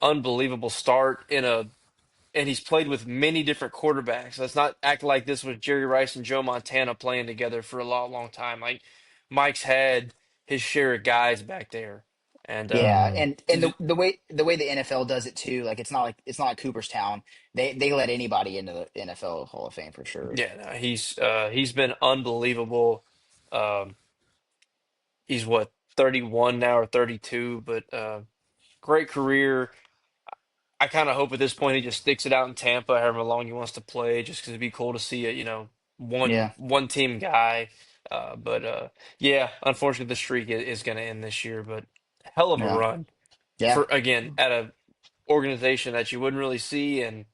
unbelievable start and he's played with many different quarterbacks. Let's not act like this was Jerry Rice and Joe Montana playing together for a long time. Like Mike's had his share of guys back there, and Yeah, Hmm. and the way the NFL does it too, like it's not like Cooperstown. They let anybody into the NFL Hall of Fame for sure. yeah, no, he's been unbelievable. Um, he's what 31 now or 32, but great career. I kind of hope at this point he just sticks it out in Tampa, however long he wants to play, just because it'd be cool to see a Yeah, one team guy. But yeah, unfortunately the streak is going to end this year. But hell of a yeah, run yeah, for again at a organization that you wouldn't really see, and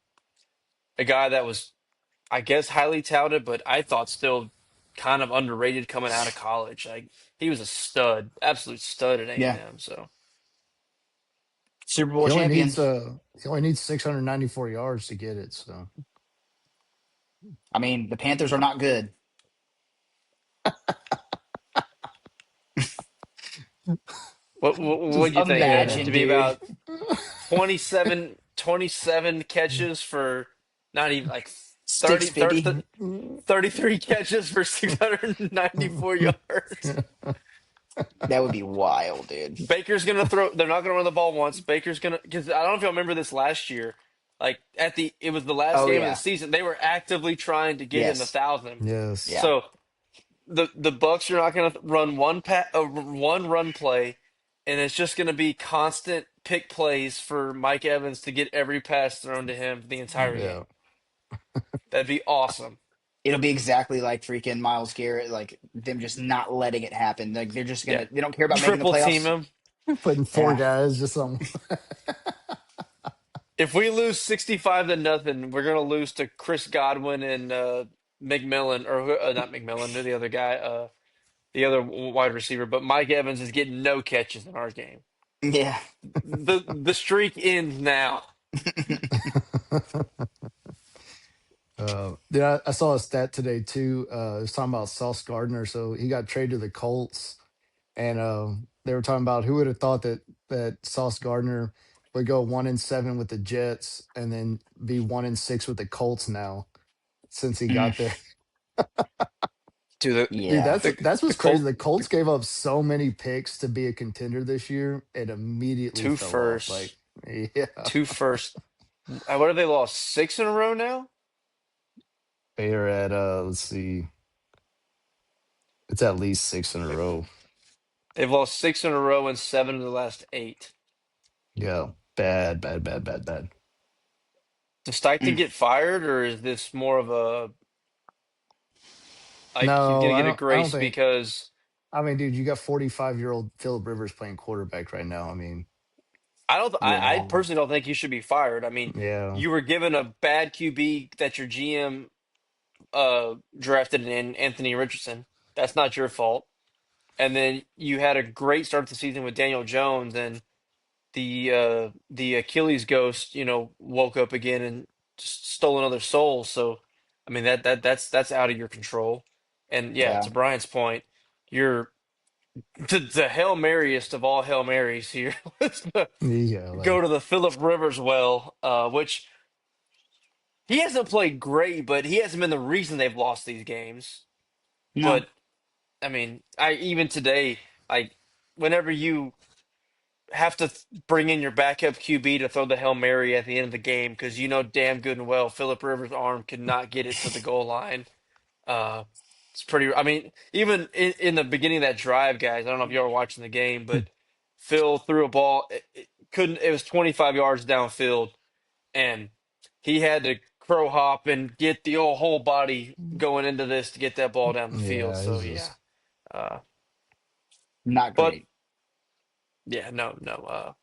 a guy that was I guess highly touted, but I thought still kind of underrated coming out of college. Like he was a stud, absolute stud at yeah. A&M. So Super Bowl He only champion. needs 694 yards to get it. So I mean, the Panthers are not good. what Just do you think? yeah. To imagine, be dude. about 27 catches for not even like Six 30, fifty. 33 catches for 694 yards. That would be wild, dude. Baker's gonna throw. They're not gonna run the ball once. Baker's gonna because I don't know if y'all remember this last year. Like it was the last Oh game of the yeah. season. They were actively trying to get him the Yes. 1,000. Yes. Yeah. So the Bucks are not gonna run one run play, and it's just gonna be constant pick plays for Mike Evans to get every pass thrown to him the entire Yeah. game. That'd be awesome. It'll be exactly like freaking Miles Garrett, like them just not letting it happen. Like they're just Yeah, gonna they don't care about making the triple team playoffs. him. Putting four Yeah. guys just on. If we lose 65 to nothing, we're gonna lose to Chris Godwin and McMillan, or not McMillan, the other guy, the other wide receiver. But Mike Evans is getting no catches in our game. Yeah. The streak ends now. I saw a stat today too. It was talking about Sauce Gardner. So he got traded to the Colts, and they were talking about who would have thought that Sauce Gardner would go 1-7 with the Jets and then be 1-6 with the Colts now since he Mm, got there. Dude, Dude, yeah. that's the what's crazy. Colt The Colts gave up so many picks to be a contender this year, it immediately two fell off. Like, first, yeah, two first. What have they lost? Six in a row now. they are at let's see, it's at least six in a row. They've lost six in a row and seven of the last eight. Yeah, bad, bad, bad, bad, bad. Does Steichen Mm, get fired, or is this more of a like he's No, gonna I get a don't. I don't grace think. because I mean, dude, you got 45-year-old Philip Rivers playing quarterback right now. I mean, I yeah. personally don't think he should be fired. I mean, yeah, you were given a bad QB that your GM drafted in Anthony Richardson. That's not your fault. And then you had a great start to the season with Daniel Jones, and the Achilles ghost, woke up again and just stole another soul. So, I mean that's out of your control. And yeah, Yeah. to Brian's point, you're the Hail Maryest of all Hail Marys here. Let's yeah. go Like, to the Philip Rivers well, which he hasn't played great, but he hasn't been the reason they've lost these games. No. But I mean, I even today, like whenever you have to bring in your backup QB to throw the Hail Mary at the end of the game because you know damn good and well Philip Rivers' arm could not get it to the goal line. Uh, it's pretty. I mean, even in the beginning of that drive, guys. I don't know if y'all were watching the game, but Phil threw a ball. It couldn't. It was 25 yards downfield, and he had to crow hop and get the whole body going into this to get that ball down the field. yeah, So it's yeah, just uh, Not but great. yeah, no, no.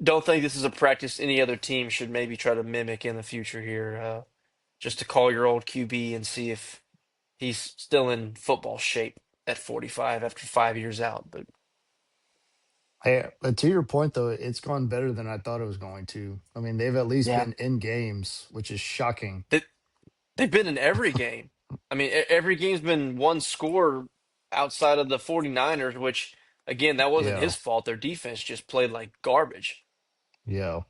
Don't think this is a practice any other team should maybe try to mimic in the future here. Just to call your old QB and see if he's still in football shape at 45 after 5 years out. But hey, but to your point though, it's gone better than I thought it was going to. I mean, they've at least Yeah. been in games, which is shocking. they, they've been in every game. I mean, every game's been one score outside of the 49ers, which, again, that wasn't Yeah, his fault. Their defense just played like garbage. yeah.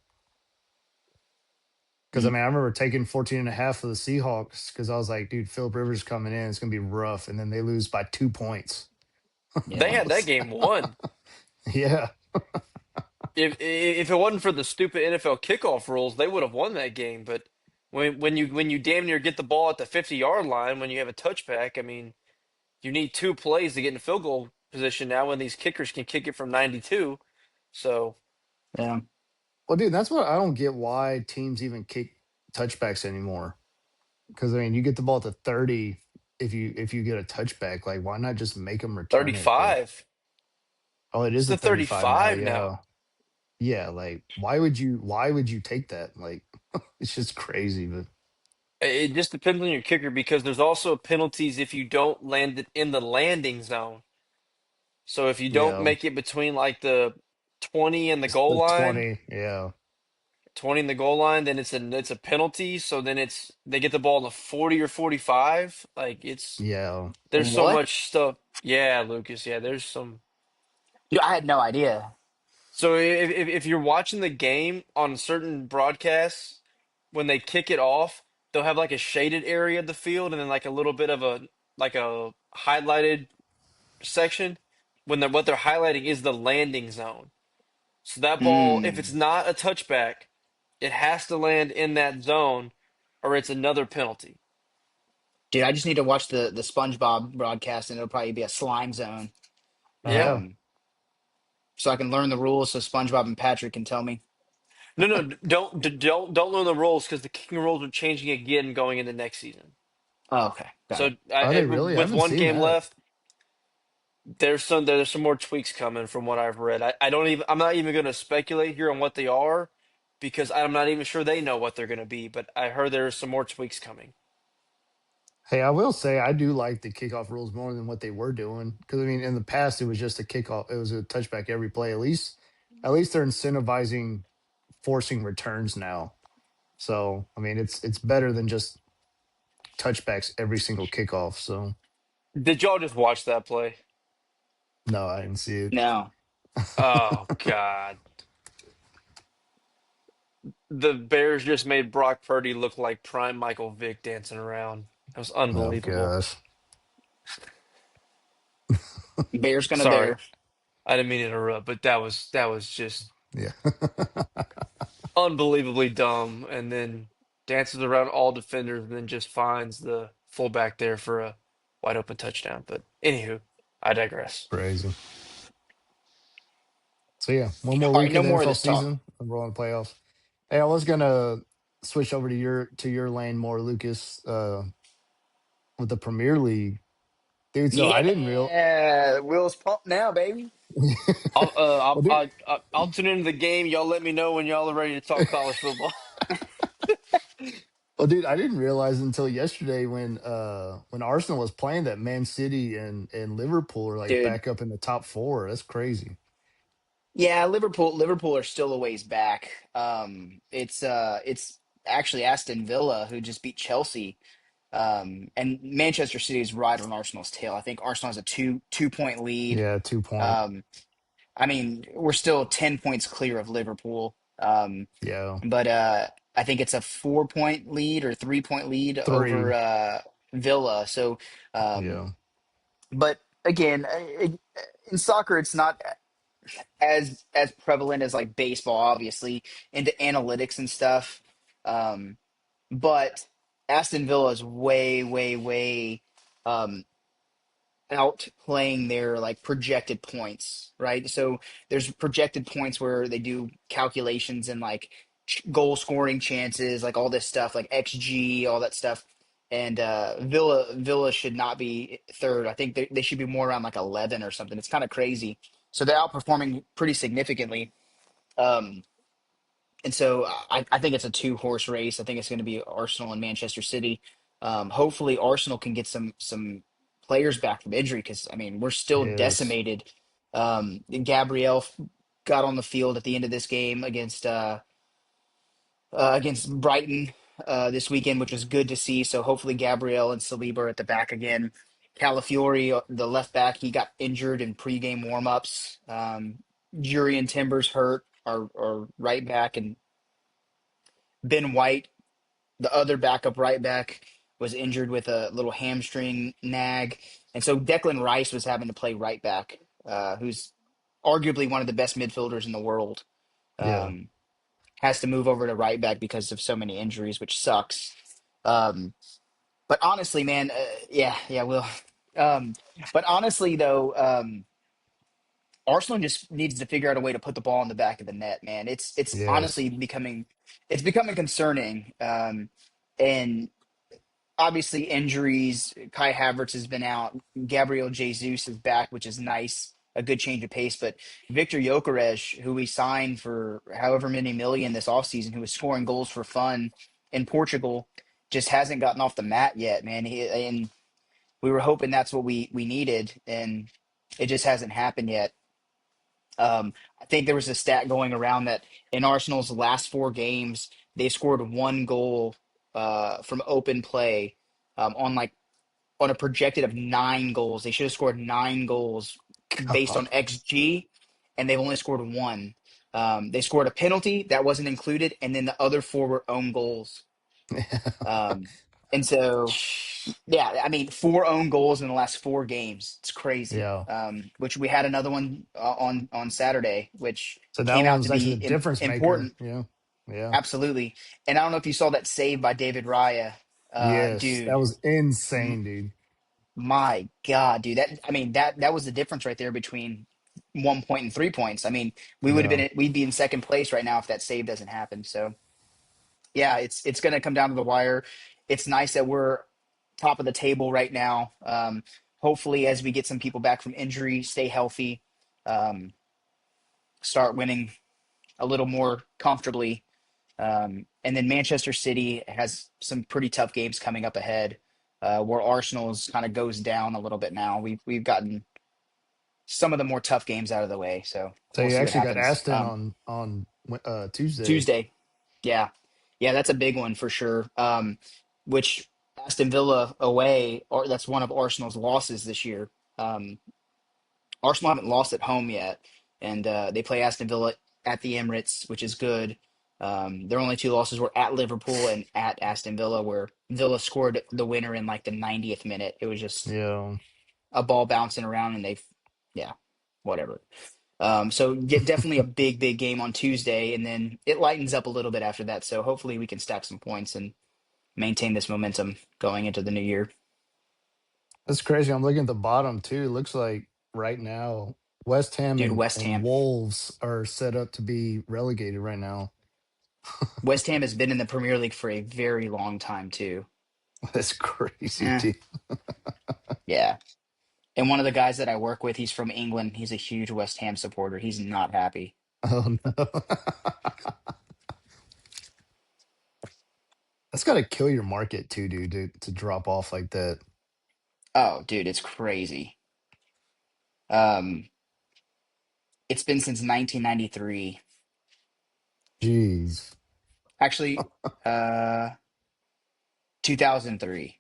Because I Mm, mean, I remember taking 14.5 for the Seahawks because I was like, dude, Philip Rivers coming in, it's gonna be rough, and then they lose by 2 points. They yeah. had that game won. Yeah, If it wasn't for the stupid NFL kickoff rules, they would have won that game. But when you damn near get the ball at the 50-yard line when you have a touchback, I mean, you need two plays to get in field goal position now when these kickers can kick it from 92. So Yeah. well, dude, that's what I don't get why teams even kick touchbacks anymore. Because I mean, you get the ball at the 30 if you get a touchback. Like, why not just make them return it? Like, 35. oh, it It's is a the 35 now. 35 Yeah, now. yeah. Like, why would you take that? Like, it's just crazy. But It just depends on your kicker because there's also penalties if you don't land it in the landing zone. So if you don't yeah, make it between like the 20 and the it's goal the line, 20. Yeah, 20 in the goal line, then it's a penalty. So then they get the ball in the 40 or 45. Like yeah, there's so What? much stuff. Yeah, Lucas. Yeah, there's some. Dude, I had no idea. So if you're watching the game on certain broadcasts, when they kick it off, they'll have like a shaded area of the field and then like a little bit of a highlighted section. What they're highlighting is the landing zone. So that ball, if it's Mm. not a touchback, it has to land in that zone, or it's another penalty. Dude, I just need to watch the SpongeBob broadcast and it'll probably be a slime zone. Yeah. yeah. Um, so I can learn the rules so SpongeBob and Patrick can tell me. No, no, don't learn the rules because the kicking rules are changing again going into next season. Oh, okay. Got So it. Are they really? I with haven't one seen game that. left, there's some more tweaks coming from what I've read. I'm not even going to speculate here on what they are, because I'm not even sure they know what they're going to be. But I heard there are some more tweaks coming. Hey, I will say I do like the kickoff rules more than what they were doing because I mean in the past it was just a kickoff, it was a touchback every play. At least they're incentivizing forcing returns now. So I mean it's better than just touchbacks every single kickoff. So Did y'all just watch that play? no, I didn't see it. No. Oh God, the Bears just made Brock Purdy look like prime Michael Vick dancing around. That was Oh unbelievable. gosh, Bears gonna Sorry, bear. I didn't mean to interrupt, but that was just yeah, unbelievably dumb. And then dances around all defenders, and then just finds the fullback there for a wide open touchdown. But anywho, I digress. crazy. So yeah, one more All right, week of no the more of NFL this talk. season and we're on the playoffs. Hey, I was gonna switch over to your lane more, Lucas, with the Premier League, dude. So I didn't real. Yeah, wheels pumped now, baby. well, dude, I'll tune into the game. Y'all let me know when y'all are ready to talk college football. I didn't realize until yesterday when Arsenal was playing that Man City and Liverpool are like Dude. back up in the top four. That's crazy. Yeah, Liverpool are still a ways back. It's actually Aston Villa who just beat Chelsea. And Manchester City is right on Arsenal's tail. I think Arsenal has a two point lead. Yeah, 2 point. Um, I mean, we're still 10 points clear of Liverpool. Yeah, But I think it's a 4 point lead or 3 point lead over 3. Villa. So, um, Yeah, but again, in soccer, it's not as prevalent as like baseball, obviously, into analytics and stuff. Um, but Aston Villa is way, way, way um, outplaying their like projected points, right? So there's projected points where they do calculations and like goal scoring chances, like all this stuff, like XG, all that stuff. And Villa should not be third. I think they should be more around like 11 or something. It's kind of crazy. So they're outperforming pretty significantly. Um, and so I think it's a two horse race. I think it's going to be Arsenal and Manchester City. Hopefully, Arsenal can get some players back from injury because I mean we're still yes, decimated. Gabriel got on the field at the end of this game against Brighton this weekend, which was good to see. So hopefully, Gabriel and Saliba are at the back again. Calafiori, the left back, he got injured in pregame warmups. Jurian Timbers hurt, our right back, and Ben White, the other backup right back, was injured with a little hamstring nag. And so Declan Rice was having to play right back, who's arguably one of the best midfielders in the world. yeah. Um, has to move over to right back because of so many injuries, which sucks. Um, but honestly, man, yeah, Will. Um, but honestly, though, Arsenal just needs to figure out a way to put the ball in the back of the net, man. It's Yes. honestly becoming concerning. And obviously injuries. Kai Havertz has been out. Gabriel Jesus is back, which is nice. A good change of pace. But Victor Gyökeres, who we signed for however many million this offseason, who was scoring goals for fun in Portugal, just hasn't gotten off the mat yet, man. And we were hoping that's what we needed, and it just hasn't happened yet. I think there was a stat going around that in Arsenal's last four games, they scored one goal from open play on like on a projected of nine goals. They should have scored nine goals based on God. XG, and they've only scored one. They scored a penalty that wasn't included, and then the other four were own goals. Um, and so, yeah, I mean, four own goals in the last four games. It's crazy. Yeah. Which we had another one on Saturday, which So that came one out to was be actually the difference maker. important. Yeah. Yeah. Absolutely. And I don't know if you saw that save by David Raya, Yes. That dude. was insane, dude. My God, dude, that was the difference right there between 1 point and 3 points. I mean, Yeah. we'd be in second place right now if that save doesn't happen. So yeah, it's going to come down to the wire. It's nice that we're top of the table right now. Hopefully, as we get some people back from injury, stay healthy, um, start winning a little more comfortably. And then Manchester City has some pretty tough games coming up ahead, where Arsenal's kind of goes down a little bit now. We've gotten some of the more tough games out of the way, so So we'll you see what actually got happens. Aston on Tuesday. Tuesday, yeah, yeah, that's a big one for sure. Which Aston Villa away, or that's one of Arsenal's losses this year. Um, Arsenal haven't lost at home yet, and they play Aston Villa at the Emirates, which is good. Their only two losses were at Liverpool and at Aston Villa, where Villa scored the winner in like the 90th minute. It was just Yeah, a ball bouncing around, and yeah, whatever. So get definitely a big, big game on Tuesday, and then it lightens up a little bit after that. So hopefully we can stack some points and maintain this momentum going into the new year. that's crazy. I'm looking at the bottom too. It looks like right now West Ham Dude, and, West and Ham. Wolves are set up to be relegated right now. West Ham has been in the Premier League for a very long time too. That's crazy, Eh, dude. yeah. And one of the guys that I work with, he's from England. He's a huge West Ham supporter. He's not happy. Oh no. That's got to kill your market too, dude, to drop off like that. Oh, dude, it's crazy. Um, it's been since 1993. Jeez. Actually, 2003.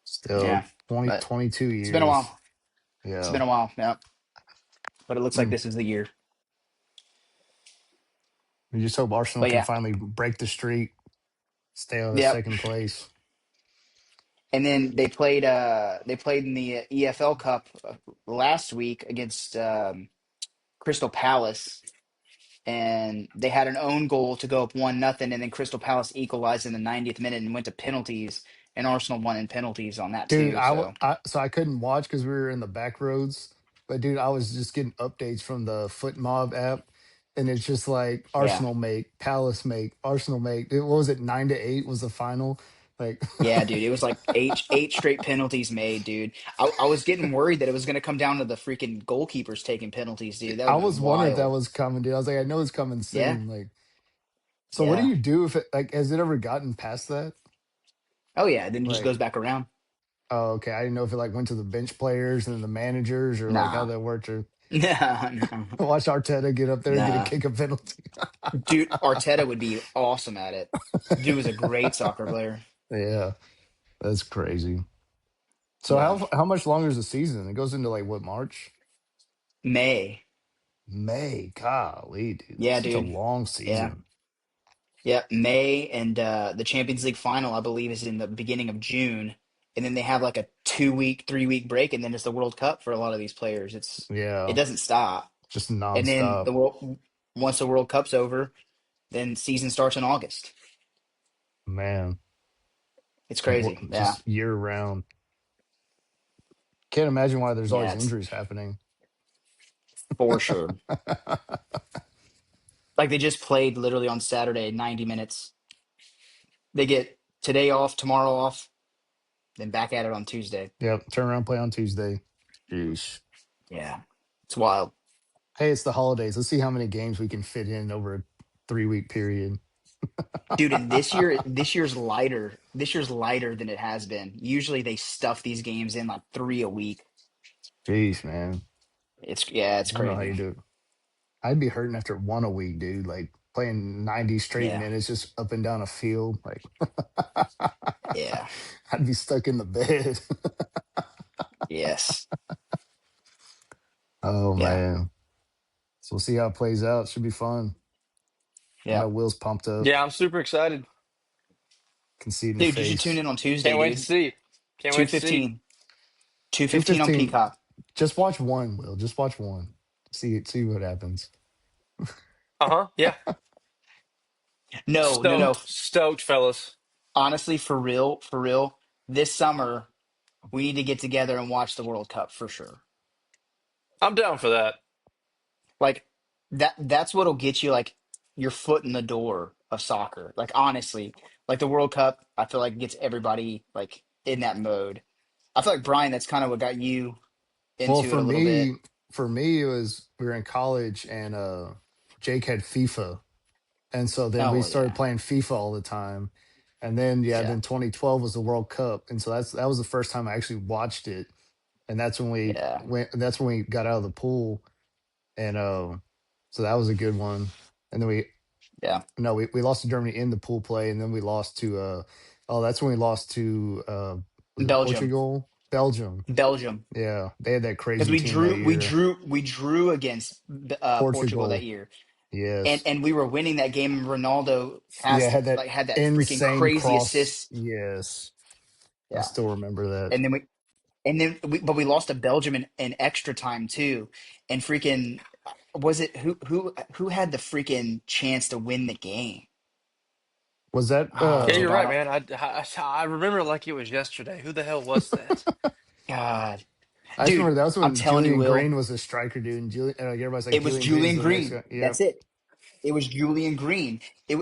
Still Yeah, 20 but 22 it's been a years. while. It's Yeah. been a while. Yeah, but it looks like Mm. this is the year. We just hope Arsenal But can yeah, finally break the streak, stay out of yep. second place. And then they played in the EFL Cup last week against Crystal Palace, and they had an own goal to go up 1-0, and then Crystal Palace equalized in the 90th minute and went to penalties, and Arsenal won in penalties on that Dude, too. So so I couldn't watch because we were in the back roads. But dude, I was just getting updates from the Foot Mob app, and it's just like yeah, Arsenal make, Palace make, Arsenal make. What was it? 9-8 was the final. Like, yeah, dude, it was like eight straight penalties made, dude. I was getting worried that it was going to come down to the freaking goalkeepers taking penalties, dude. That I would have been was wondering if that wild. was coming, dude. I was like, I know it's coming Yeah, soon. Like, so what do yeah. you do if it like has it ever gotten past that? Oh yeah, then it just Like, goes back around. oh, okay. I didn't know if it like went to the bench players and the managers or like how Nah, that worked. Or nah, no, watch Arteta get up there and get a nah. kick a penalty. Dude, Arteta would be awesome at it. Dude was a great soccer player. Yeah, that's crazy. So Yeah. how much longer is the season? It goes into like what, March? May. May. Golly, dude. Yeah, Such a dude. long Yeah. season. Yeah. May, and the Champions League final, I believe, is in the beginning of June. And then they have like a 2-week, 3-week break, and then it's the World Cup for a lot of these players. It Yeah. doesn't stop. Just And then nonstop. once the World Cup's over, then season starts in August. Man. It's crazy. Yeah. Just year round. Can't imagine why there's Yeah, always it's injuries happening. for sure. Like they just played literally on Saturday, 90 minutes. They get today off, tomorrow off, then back at it on Tuesday. Yep. Turn around, play on Tuesday. Jeez. Yeah. It's wild. Hey, it's the holidays. Let's see how many games we can fit in over a 3 week period. Dude, and this year's lighter. This year's lighter than it has been. Usually they stuff these games in like 3 a week. Jeez, man. It's I don't know how you crazy. do it. I'd be hurting after one a week, dude. Like playing 90 straight Yeah. minutes just up and down a field. Like Yeah. I'd be stuck in the bed. Yes. Oh Yeah. man. So we'll see how it plays out. Should be fun. I Yeah. know Will's pumped up. Yeah, I'm super excited. Can see it in the Dude, you should tune face. in on Tuesday, Can't wait to dude. see. Can't wait to see. 2:15. 2:15 on 215. Peacock. Just watch one, Will. Just watch one. See what happens. Uh-huh. Yeah. No, no, no. Stoked. Stoked, fellas. Honestly, for real, this summer we need to get together and watch the World Cup for sure. I'm down for that. Like that's what'll get you like your foot in the door of soccer. Like honestly, like the World Cup, I feel like gets everybody like in that mode. I feel like Brian, that's kind of what got you Well, into it a little bit. for me, it was we were in college and Jake had FIFA. and so then Oh we well, started yeah, playing FIFA all the time. And then yeah, yeah, then 2012 was the World Cup, and so that was the first time I actually watched it, and yeah, that's when we got out of the pool, and so that was a good one. And then we yeah. no we lost to Germany in the pool play, and then we lost to oh that's when we lost to was it Belgium, Portugal, Belgium? Belgium, Yeah, they had that because crazy team that year. we drew against Portugal that Portugal, year, and yes, we were winning that game. And Ronaldo yeah, passed had that had that freaking insane crazy cross. assist. Yes, I Yeah, still remember that. and then but we lost to Belgium in extra time too, and freaking was it who had the freaking chance to win the game? Was that Oh, Yeah, dude, you're I right, don't. man. I remember it like it was yesterday. Who the hell was that? God, I just dude, remember that was I'm when telling you, Julian Will, Green was a striker, dude, and Julian like everybody's like it was Julian Green's Julian the next Green. guy. Yep. That's it. It was Julian Green. It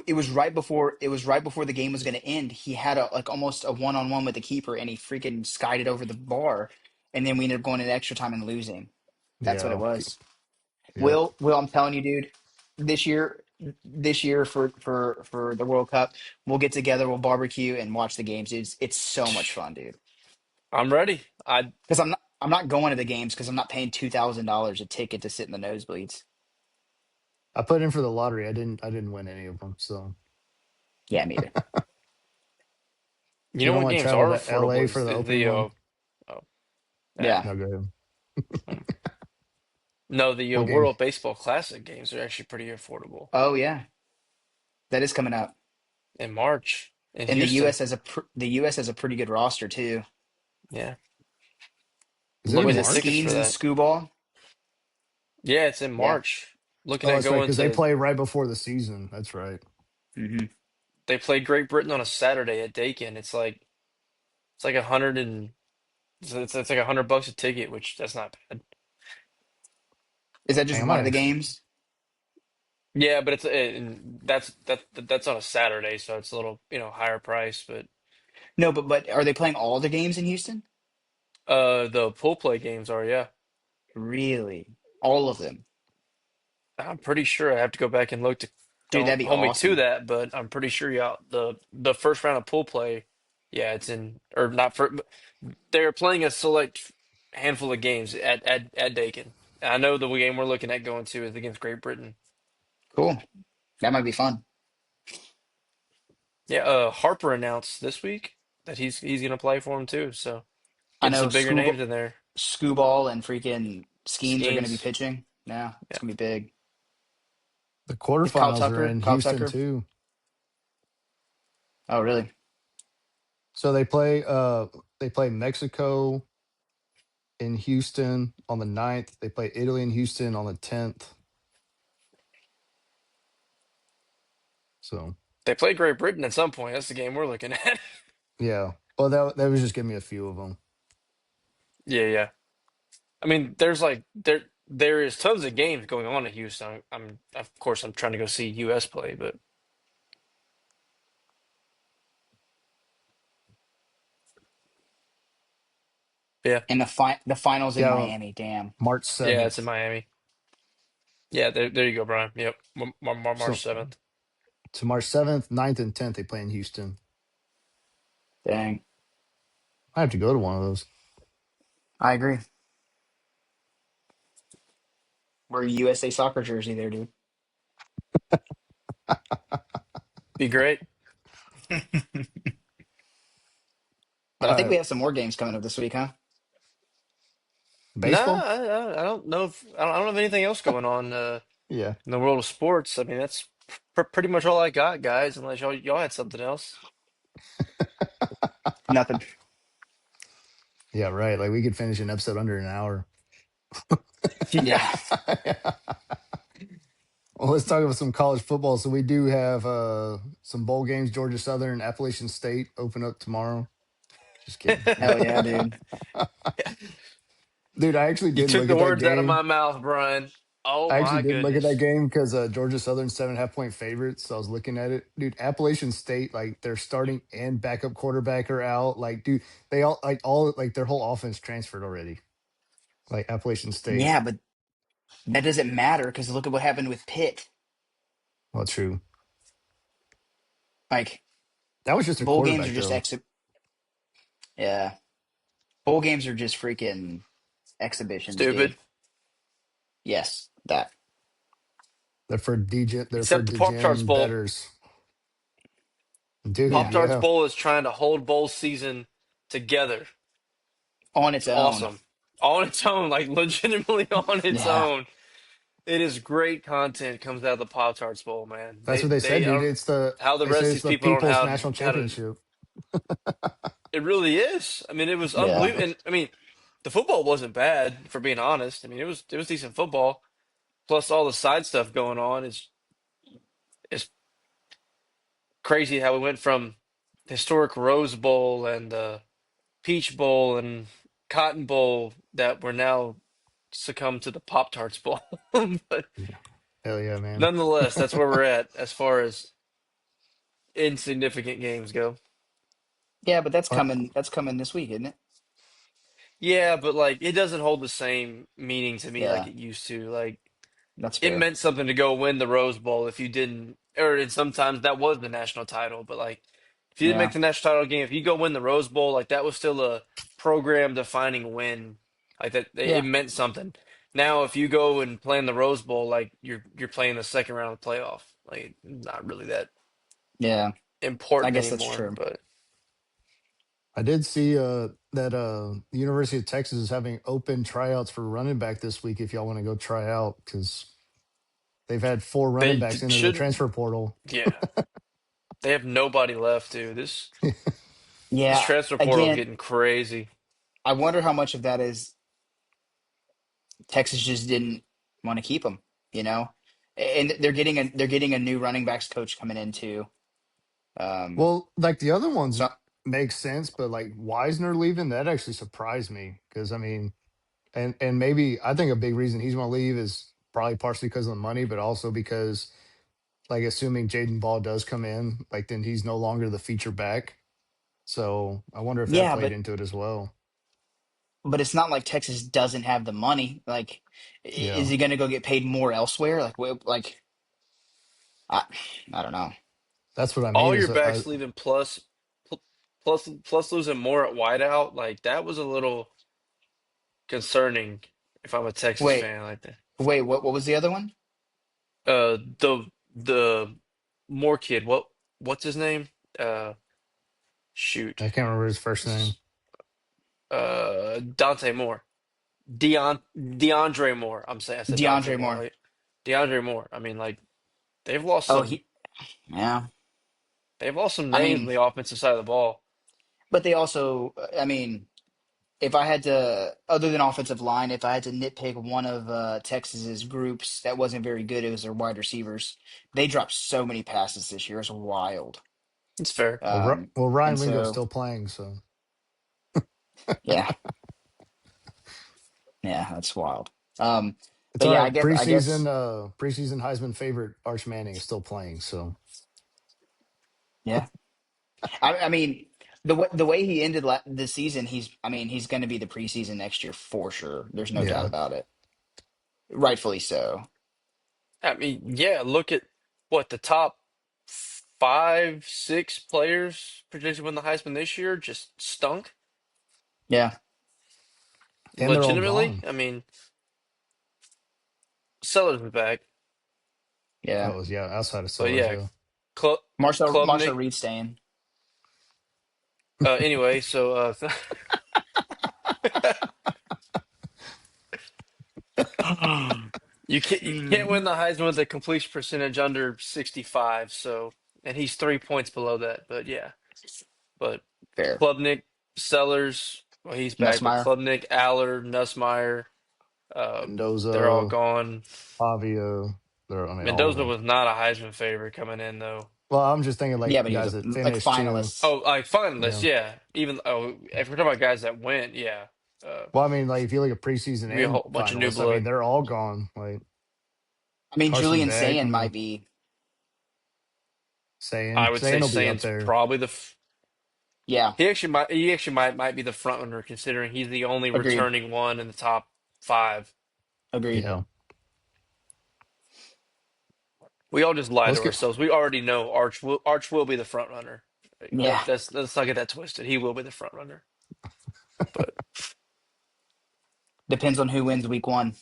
was right before the game was going to end. He had a like almost a one on one with the keeper, and he freaking skied it over the bar, and then we ended up going in extra time and losing. That's what it Yeah. was. Yep. Will, I'm telling you, dude, this year, for the World Cup, we'll get together, we'll barbecue and watch the games. It's so much fun, dude. I'm ready. I Because I'm not going to the games because I'm not paying $2,000 a ticket to sit in the nosebleeds. I put in for the lottery. I didn't win any of them. So Yeah, me either. You you know don't what want to games travel are to affordable LA for is the opening one? oh, eh. Yeah. No, go ahead. Hmm. No, the What game? World Baseball Classic games are actually pretty affordable Oh yeah, that is coming up. in March in And Houston. The U.S. has a pretty good roster too. Yeah, Is it looking in Was it at tickets March? for Skeens and that. Skubal? Yeah, it's in Yeah. March. Looking Oh, at that's right, going because they to play right before the season. That's right. Hmm. they play Great Britain on a Saturday at Dakin. It's like it's like $100 a ticket, which that's not bad. Is that Dang, just I one might of the actually. games? Yeah, but and that's on a Saturday, so it's a little higher price. But No, but are they playing all the games in Houston? the pool play games are, yeah. Really? All of them? I'm pretty sure I have to go back and look to Dude, that'd don't be hold me to awesome. that, but I'm pretty sure yeah the first round of pool play, yeah, it's in or not for they're playing a select handful of games at Dakin. I know the game we're looking at going to is against Great Britain. Cool. That might be fun. Yeah, Harper announced this week that he's gonna play for him too, so I getting know some bigger names in there. Scooball and freaking Skeens are going to be Skeens. pitching. Yeah, it's Yeah. going to be big. The Is Kyle quarterfinals are Tucker? in Kyle Houston Tucker? too. Oh, really? So they play Mexico in Houston on the 9th. They play Italy in Houston on the 10th. So They play Great Britain at some point. That's the game we're looking at. yeah. Well, that was just giving me a few of them. Yeah, yeah. I mean, there is tons of games going on in Houston. I'm of course I'm trying to go see US play, but yeah. And the finals in Yeah, Miami. Damn. March Yeah, it's in 7th. Miami. Yeah, there you go, Brian. Yep. March So 7th. to March 7th, 9th, and 10th they play in Houston. Dang. I have to go to one of those. I agree. We're a USA soccer jersey there, dude. Be great. But I think Uh we have some more games coming up this week, huh? No, baseball? I don't know if I don't have anything else going on Yeah. in the world of sports. I mean, that's pretty much all I got, guys, unless y'all had something else. Nothing. Yeah, right. Like we could finish an episode under an hour. Yeah. Well, let's talk about some college football. So we do have some bowl games. Georgia Southern, Appalachian State open up tomorrow. Just kidding. Hell yeah, dude. Dude, I actually You didn't took look the at that words out of my game. mouth, Brian. Oh I actually my didn't look at that goodness. game because Georgia Southern 7.5 point favorites. So I was looking at it. Dude, Appalachian State, like their starting and backup quarterback are out. Like, dude, they all like their whole offense transferred already. Like Appalachian State. Yeah, but that doesn't matter because look at what happened with Pitt. Well, true. Like That was just a bowl games are quarterback just though. yeah. Bowl games are just freaking exhibitions, Stupid. dude. Yes, that. They're for Except the Pop Tarts degen Bowl. betters. Dude, Pop Yeah. Tarts yeah. Bowl is trying to hold bowl season together. On its It's own. awesome. On its own, like legitimately on its Yeah. own. It is great content comes out of the Pop Tarts Bowl, man. That's what they said, I dude. don't how the They say rest of it's these the people don't people's have national how to. championship. It really is. I mean, it was Yeah. unbelievable. And I mean, the football wasn't bad, for being honest. I mean, it was decent football. Plus all the side stuff going on is it's crazy how we went from historic Rose Bowl and Peach Bowl and Cotton Bowl that we're now succumb to the Pop Tarts Bowl. But Hell yeah, man. nonetheless, that's where we're at as far as insignificant games go. Yeah, but that's Uh, coming this week, isn't it? Yeah, but like it doesn't hold the same meaning to me like Yeah, it used to. Like that's it fair. meant something to go win the Rose Bowl if you didn't, or and sometimes that was the national title. But like if you didn't make Yeah. the national title game, if you go win the Rose Bowl, like that was still a program defining win. Like that, it Yeah. meant something. Now, if you go and play in the Rose Bowl, like you're playing the second round of the playoff. Like not really that Yeah. I important guess that's anymore. true. But I did see that the University of Texas is having open tryouts for running back this week if y'all want to go try out because they've had four running backs enter the should, transfer portal. yeah, they have nobody left, dude. This Yeah. transfer portal is Again, getting crazy. I wonder how much of that is Texas just didn't want to keep him, you know? And they're getting a new running backs coach coming in too. Um, Well, like the other ones so make sense, but like Wisner leaving, that actually surprised me because I mean, and maybe I think a big reason he's going to leave is probably partially because of the money, but also because like assuming Jaden Ball does come in, like then he's no longer the feature back. So I wonder if that yeah, played into it as well. but it's not like Texas doesn't have the money. Like, is Yeah, he going to go get paid more elsewhere? Like, I, I don't know. that's what I mean. All Is your backs leaving plus losing more at wideout, like that was a little concerning if I'm a Texas Wait, fan like that. wait, what was the other one? The Moore kid, what's his name? Uh shoot. I can't remember his first name. Dante Moore. DeAndre Moore. I'm saying I said Dante DeAndre Moore. Moore. Like DeAndre Moore. I mean, like they've lost Oh, some yeah. they've lost some I names on mean, the offensive side of the ball. but they also, I mean, if I had to, other than offensive line, if I had to nitpick one of Texas's groups that wasn't very good, it was their wide receivers. They dropped so many passes this year; it's wild. It's fair. Well, And Ryan Wingo's so, still playing, so yeah, yeah, that's wild. Um, it's but all yeah, right. I guess, Preseason Heisman favorite Arch Manning is still playing. So yeah. I mean, the way he ended the season, I mean, he's going to be the preseason next year for sure. There's no doubt yeah, about it. Rightfully so. I mean, yeah, look at what the top five, six players projected to win the Heisman this year just stunk. Yeah, and they're all Legitimately, gone. I mean, Sellers is back, yeah. Oh yeah, outside of but Sellers, yeah, yeah. Cl Marshall Klubnik. Reed staying. Anyway, so you can't win the Heisman with a completion percentage under 65. So, and he's 3 points below that. But yeah, but Fair. Klubnik, Sellers, well, he's back, but Nussmeyer. Klubnik, Aller, Nussmeier, they're all Mendoza, gone. Pavia, I mean, all of Mendoza them. was not a Heisman favorite coming in though. Well, I'm just thinking like Yeah, but he was guys that like finished too. finalists. Oh, like finalists, Yeah. yeah. Even if we're talking about guys that went, yeah, Well, I mean, like if you look at preseason be a and whole bunch of new finalists, I mean, blood. they're all gone. Like I mean, Carson Julian Beck. I Sayin might mean, be I would say Saying will be up Saint's there. probably yeah, he actually might be the front runner considering he's the only agreed. returning one in the top five. Agreed. Yeah. We all just lie to Let's get ourselves. We already know Arch will be the front runner. Yeah, Let's not get that twisted. He will be the front runner. But depends on who wins week one.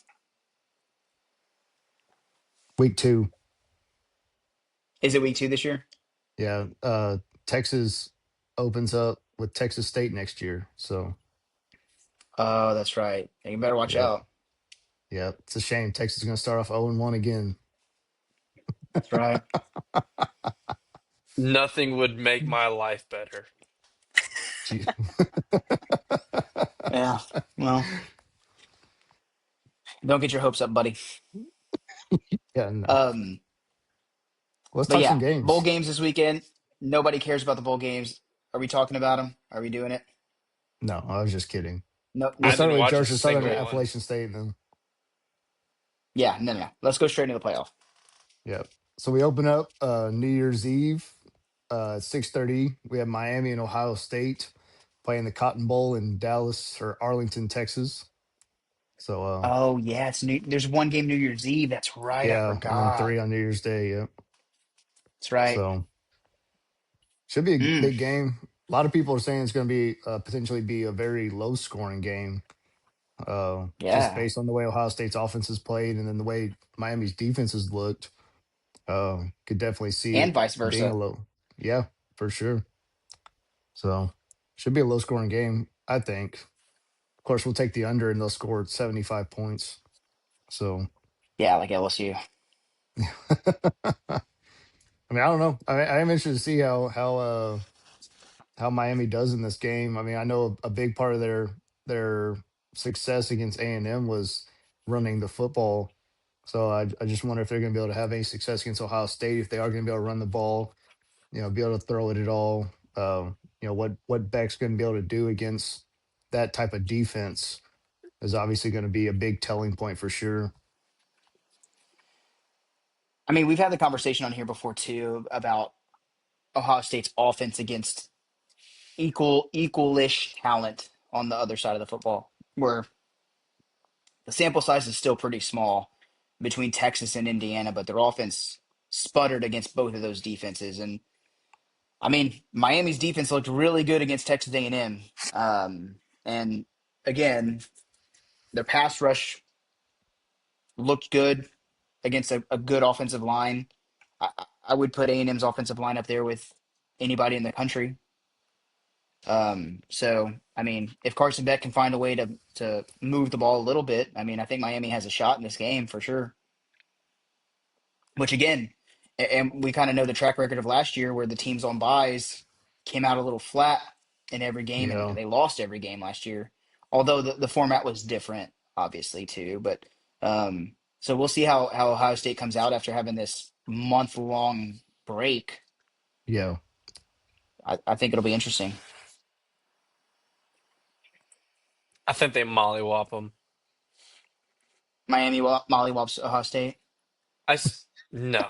week 2. Is it week two this year? Yeah, Texas opens up with Texas State next year. So, Oh, that's right. You better watch yep, out. yep. It's a shame Texas is going to start off 0-1 again. That's right. nothing would make my life better. Gee. Yeah. Well, don't get your hopes up, buddy. Yeah, no. Um, Let's but talk yeah, some bowl games. games this weekend. Nobody cares about the bowl games. Are we talking about them? Are we doing it? No, I was just kidding. No, We'll I no. start didn't with watch a Georgia Southern and single one. Appalachian State then. Yeah, no, no, no. Let's go straight into the playoff. Yep. So we open up New Year's Eve at 6:30. We have Miami and Ohio State playing the Cotton Bowl in Dallas or Arlington, Texas. So Oh yeah, it's new. There's one game New Year's Eve. That's right. I yeah, and then forgot. 3 on New Year's Day. Yep. That's right. So should be a Mm, big game. A lot of people are saying it's going to be potentially be a very low scoring game, just yeah, based on the way Ohio State's offense has played and then the way Miami's defense has looked. Could definitely see and it vice being a versa. low. Yeah, for sure. So should be a low scoring game, I think. Of course, we'll take the under and they'll score 75 points. So Yeah, like LSU. I mean, I don't know. I am interested to see how Miami does in this game. I mean, I know a big part of their success against A&M was running the football. So I just wonder if they're going to be able to have any success against Ohio State if they are going to be able to run the ball, be able to throw it at all. What Beck's going to be able to do against that type of defense is obviously going to be a big telling point for sure. I mean, we've had the conversation on here before too about Ohio State's offense against equalish talent on the other side of the football, where the sample size is still pretty small between Texas and Indiana, but their offense sputtered against both of those defenses. And I mean, Miami's defense looked really good against Texas A&M. And again, their pass rush looked good against a good offensive line. I would put A&M's offensive line up there with anybody in the country. So I mean, if Carson Beck can find a way to move the ball a little bit, I mean, I think Miami has a shot in this game for sure. Which again, and we kind of know the track record of last year where the teams on buys came out a little flat in every game, and Yeah, they lost every game last year. Although the format was different, obviously too. But so we'll see how Ohio State comes out after having this month long break. yeah. I think it'll be interesting. I think they mollywop them. Miami mollywops Ohio State. No.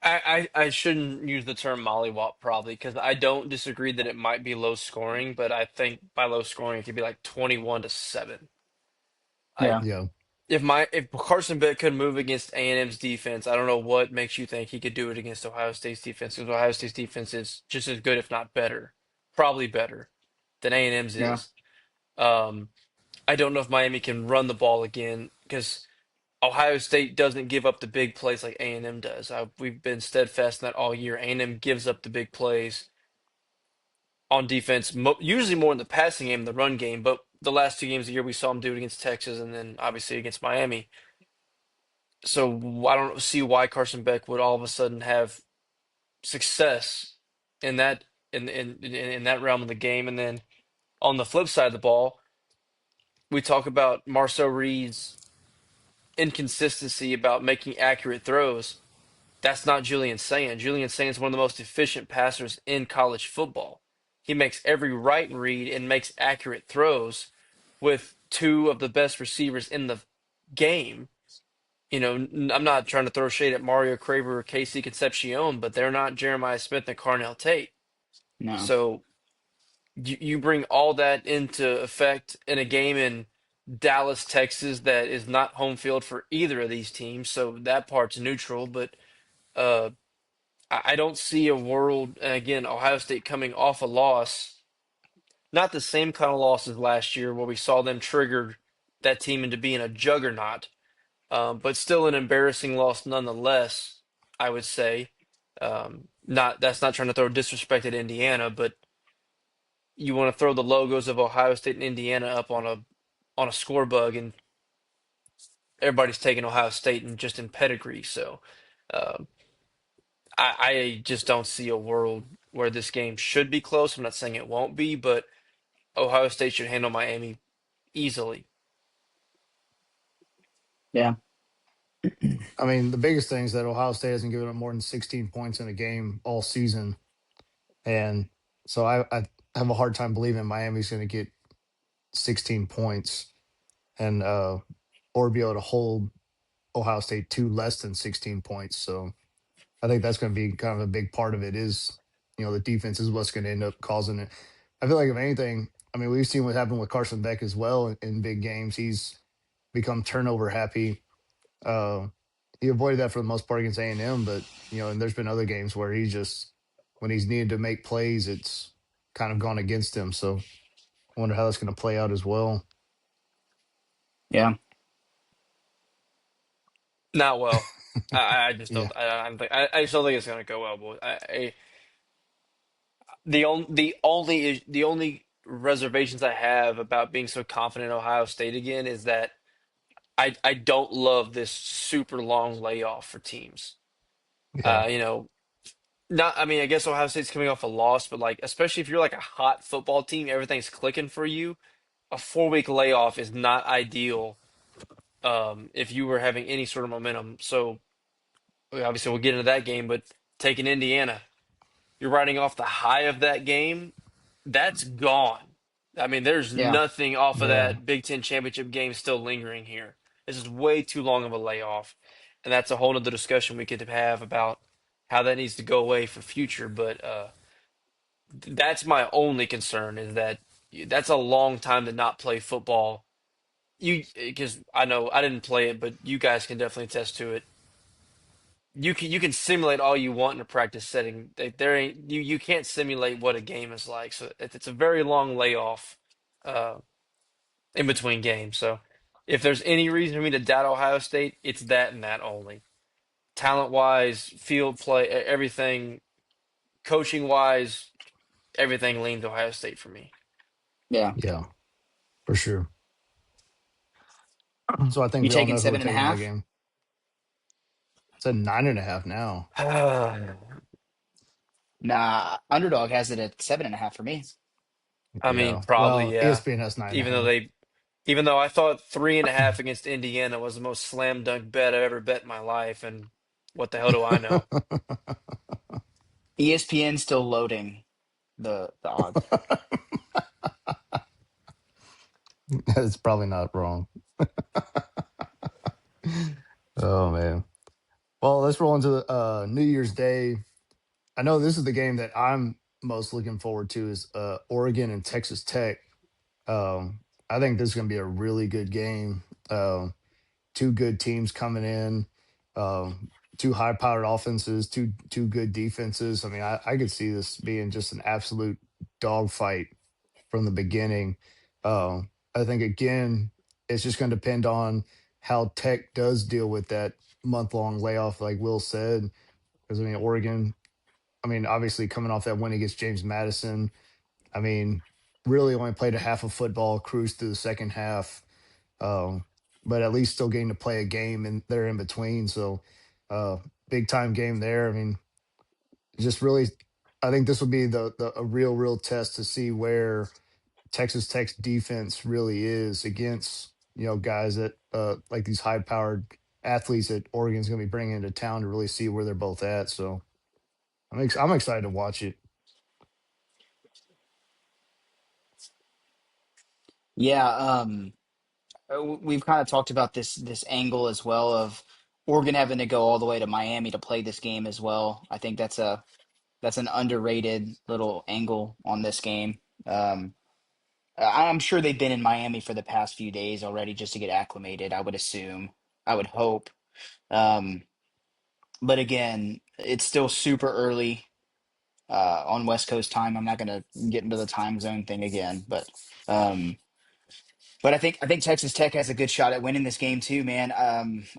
I shouldn't use the term mollywop probably because I don't disagree that it might be low scoring, but I think by low scoring it could be like 21-7. I Yeah, Yeah, if Carson Beck could move against A&M's defense, I don't know what makes you think he could do it against Ohio State's defense because Ohio State's defense is just as good, if not better, probably better than A&M's yeah, is. Um, I don't know if Miami can run the ball again because Ohio State doesn't give up the big plays like A&M does. We've been steadfast in that all year. A&M gives up the big plays on defense, usually more in the passing game, than the run game. But the last 2 games of the year, we saw them do it against Texas and then obviously against Miami. So I don't see why Carson Beck would all of a sudden have success in that in that realm of the game. And then on the flip side of the ball, we talk about Marcel Reed's inconsistency about making accurate throws. That's not Julian Sand. Julian Sand is one of the most efficient passers in college football. He makes every right read and makes accurate throws with two of the best receivers in the game. I'm not trying to throw shade at Mario Craver or Casey Concepcion, but they're not Jeremiah Smith and Carnell Tate. no, So you bring all that into effect in a game, and Dallas, Texas, that is not home field for either of these teams, so that part's neutral. But uh, I don't see a world, and again, Ohio State coming off a loss, not the same kind of loss as last year where we saw them trigger that team into being a juggernaut, but still an embarrassing loss nonetheless, I would say. Not that's not trying to throw disrespect at Indiana, but you want to throw the logos of Ohio State and Indiana up on a score bug, and everybody's taking Ohio State and just in pedigree. So um, I just don't see a world where this game should be close. I'm not saying it won't be, but Ohio State should handle Miami easily. Yeah. I mean, the biggest thing is that Ohio State hasn't given up more than 16 points in a game all season, and so I have a hard time believing Miami's going to get 16 points and or be able to hold Ohio State to less than 16 points. So I think that's going to be kind of a big part of it. Is the defense is what's going to end up causing it. I feel like if anything, I mean, we've seen what happened with Carson Beck as well in big games. He's become turnover happy. Uh, he avoided that for the most part against A&M, but and there's been other games where he just when he's needed to make plays, it's kind of gone against him. So I wonder how that's going to play out as well. Yeah. Not well. I just Yeah, don't. I just don't think it's going to go well. Boy. The only reservations I have about being so confident in Ohio State again is that I don't love this super long layoff for teams. yeah, You know, not I mean I guess Ohio State's coming off a loss, but like especially if you're like a hot football team, everything's clicking for you. A 4 week layoff is not ideal if you were having any sort of momentum. So obviously we'll get into that game, but taking Indiana, you're riding off the high of that game. That's gone. I mean, there's Yeah. nothing off of yeah. that Big Ten championship game still lingering here. This is way too long of a layoff, and that's a whole other discussion we could have about how that needs to go away for future. But that's my only concern is that that's a long time to not play football. You because I know I didn't play it, but you guys can definitely attest to it. You can simulate all you want in a practice setting. There ain't you can't simulate what a game is like. So it's a very long layoff uh, in between games. So if there's any reason for me to doubt Ohio State, it's that and that only. Talent wise, field play, everything, coaching wise, everything leans Ohio State for me. Yeah. Yeah, for sure. So I think You we all taking know who we're seven and a taking in that half? game. It's at 9.5 now. Nah. Underdog has it at 7.5 for me. I mean, Yeah. probably Well, yeah. ESPN has nine and a Even though half. they, even though I thought 3.5 against Indiana was the most slam dunk bet I've ever bet in my life, and what the hell do I know? ESPN still loading the odds. It's probably not wrong. Oh man. Well, let's roll into New Year's Day. I know this is the game that I'm most looking forward to is Oregon and Texas Tech. I think this is going to be a really good game. Two good teams coming in, two high-powered offenses, two good defenses. I mean, I could see this being just an absolute dogfight from the beginning. I think again, it's just going to depend on how Tech does deal with that month-long layoff, like Will said. Because I mean, Oregon. I mean, obviously coming off that win against James Madison. I mean, really only played a half of football, cruised through the second half, um, but at least still getting to play a game in there in between. So, uh, big time game there. I mean, just really, I think this will be the a real test to see where Texas Tech's defense really is against guys that like these high powered athletes that Oregon's going to be bringing into town to really see where they're both at. So I'm excited to watch it. Yeah. We've kind of talked about this angle as well of Oregon having to go all the way to Miami to play this game as well. I think that's an underrated little angle on this game. I'm sure they've been in Miami for the past few days already just to get acclimated. I would assume. I would hope. Um, but again, it's still super early on West Coast time. I'm not going to get into the time zone thing again, um, but I think Texas Tech has a good shot at winning this game too, man.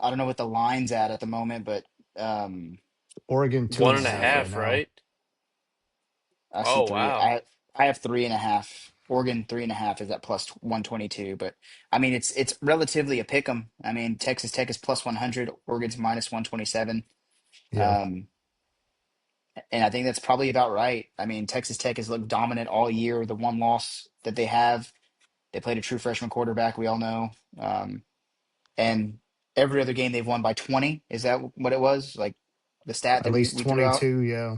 I don't know what the line's at the moment, but um, Oregon two One and a and a half see. right half, now. right? I see Oh three. wow. I have 3.5. Oregon 3.5 is at plus 122, but I mean it's relatively a pick 'em. I mean Texas Tech is plus 100, Oregon's minus 127, Yeah, and I think that's probably about right. I mean Texas Tech has looked dominant all year. The one loss that they have, they played a true freshman quarterback. We all know, and every other game they've won by 20. Is that what it was? Like the stat at that we least we threw out? 22. Yeah,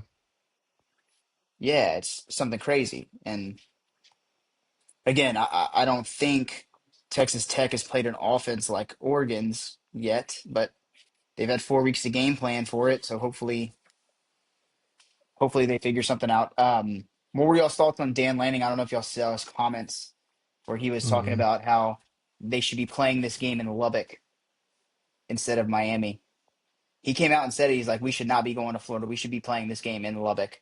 Yeah, it's something crazy, and again, I don't think Texas Tech has played an offense like Oregon's yet, but they've had 4 weeks to game plan for it. So hopefully they figure something out. What were y'all's thoughts on Dan Lanning? I don't know if y'all saw his comments where he was talking mm, about how they should be playing this game in Lubbock instead of Miami. He came out and said he's like, we should not be going to Florida. We should be playing this game in Lubbock.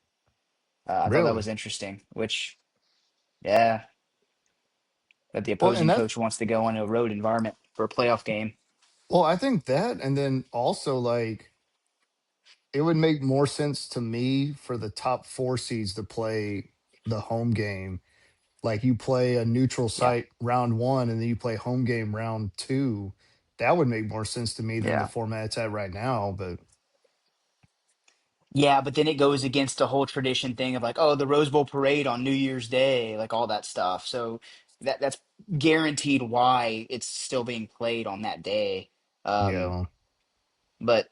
I thought that really. was interesting. Which, yeah, that the Well, and opposing that coach wants to go in a road environment for a playoff game. well, I think that, and then also like it would make more sense to me for the top four seeds to play the home game. Like you play a neutral Yeah, site round one, and then you play home game round two. That would make more sense to me than the yeah. format it's at right now. But Yeah, but then it goes against the whole tradition thing of like, oh, the Rose Bowl parade on New Year's Day, like all that stuff. So that's guaranteed why it's still being played on that day. Um, yeah, but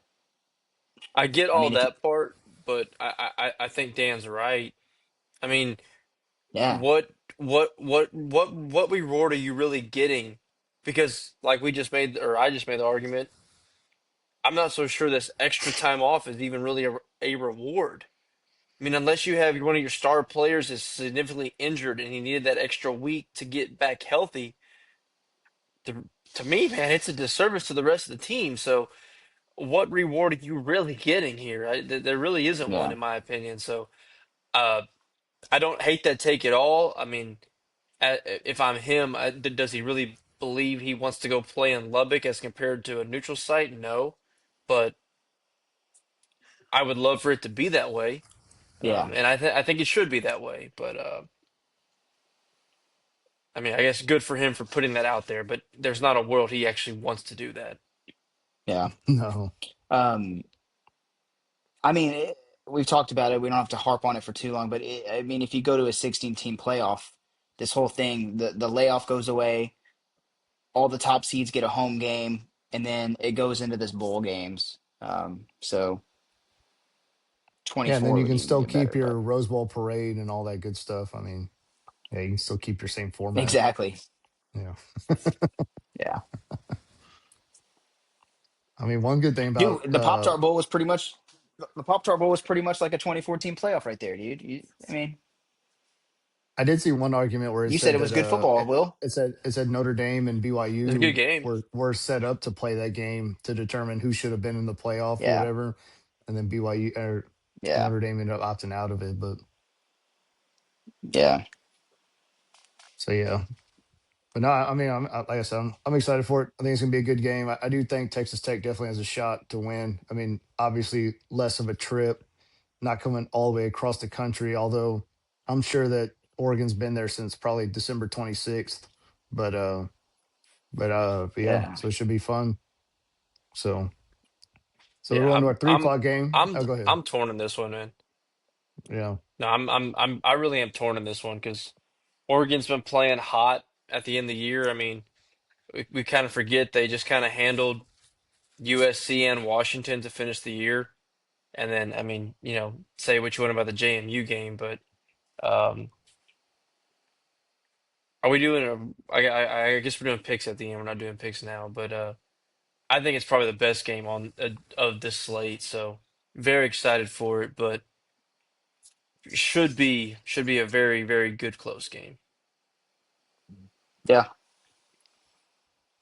I get I all mean, if you, that part, but I think Dan's right. I mean, yeah, what reward are you really getting? Because like we just made, or I just made the argument, I'm not so sure this extra time off is even really a reward. I mean, unless you have one of your star players is significantly injured and he needed that extra week to get back healthy, to, to me, man, it's a disservice to the rest of the team. So, what reward are you really getting here? There really isn't one, yeah, in my opinion. So, uh, I don't hate that take at all. I mean, if I'm him, does he really believe he wants to go play in Lubbock as compared to a neutral site? No, but I would love for it to be that way, yeah, and I think it should be that way. But I mean, I guess good for him for putting that out there. But there's not a world he actually wants to do that. yeah. no, Um, I mean, we've talked about it. We don't have to harp on it for too long, but I mean, if you go to a 16-team playoff, this whole thing, the layoff goes away. All the top seeds get a home game, and then it goes into this bowl games. So yeah, and then 24 you would can even still get keep better, but your Rose Bowl parade and all that good stuff. I mean, yeah, you can still keep your same format. exactly. Yeah, Yeah. I mean, one good thing Dude, about the Pop Tart Bowl was pretty much the Pop Tart Bowl was pretty much like a 2014 playoff right there, dude. I mean, I did see one argument where it you said said it was that good football, Will. it said Notre Dame and It's a good BYU game. were set up to play that game to determine who should have been in the playoff or Yeah. whatever, and then BYU or Yeah. Notre Dame ended up opting out of it. But Yeah. so yeah, but no, I mean, like I said, I'm excited for it. I think it's gonna be a good game. I do think Texas Tech definitely has a shot to win. I mean, obviously less of a trip, not coming all the way across the country, although I'm sure that Oregon's been there since probably December 26th. But but yeah, Yeah. so it should be fun. So we're Yeah, going to our 3 o'clock game. I'm Oh, go ahead. I'm torn in this one, man. Yeah, No, I really am torn in this one because Oregon's been playing hot at the end of the year. I mean, we kind of forget they just kind of handled USC and Washington to finish the year. And then, I mean, say what you want about the JMU game, but um, are we doing I guess we're doing picks at the end. We're not doing picks now, but I think it's probably the best game on of this slate. So very excited for it, but should be a very good close game. Yeah.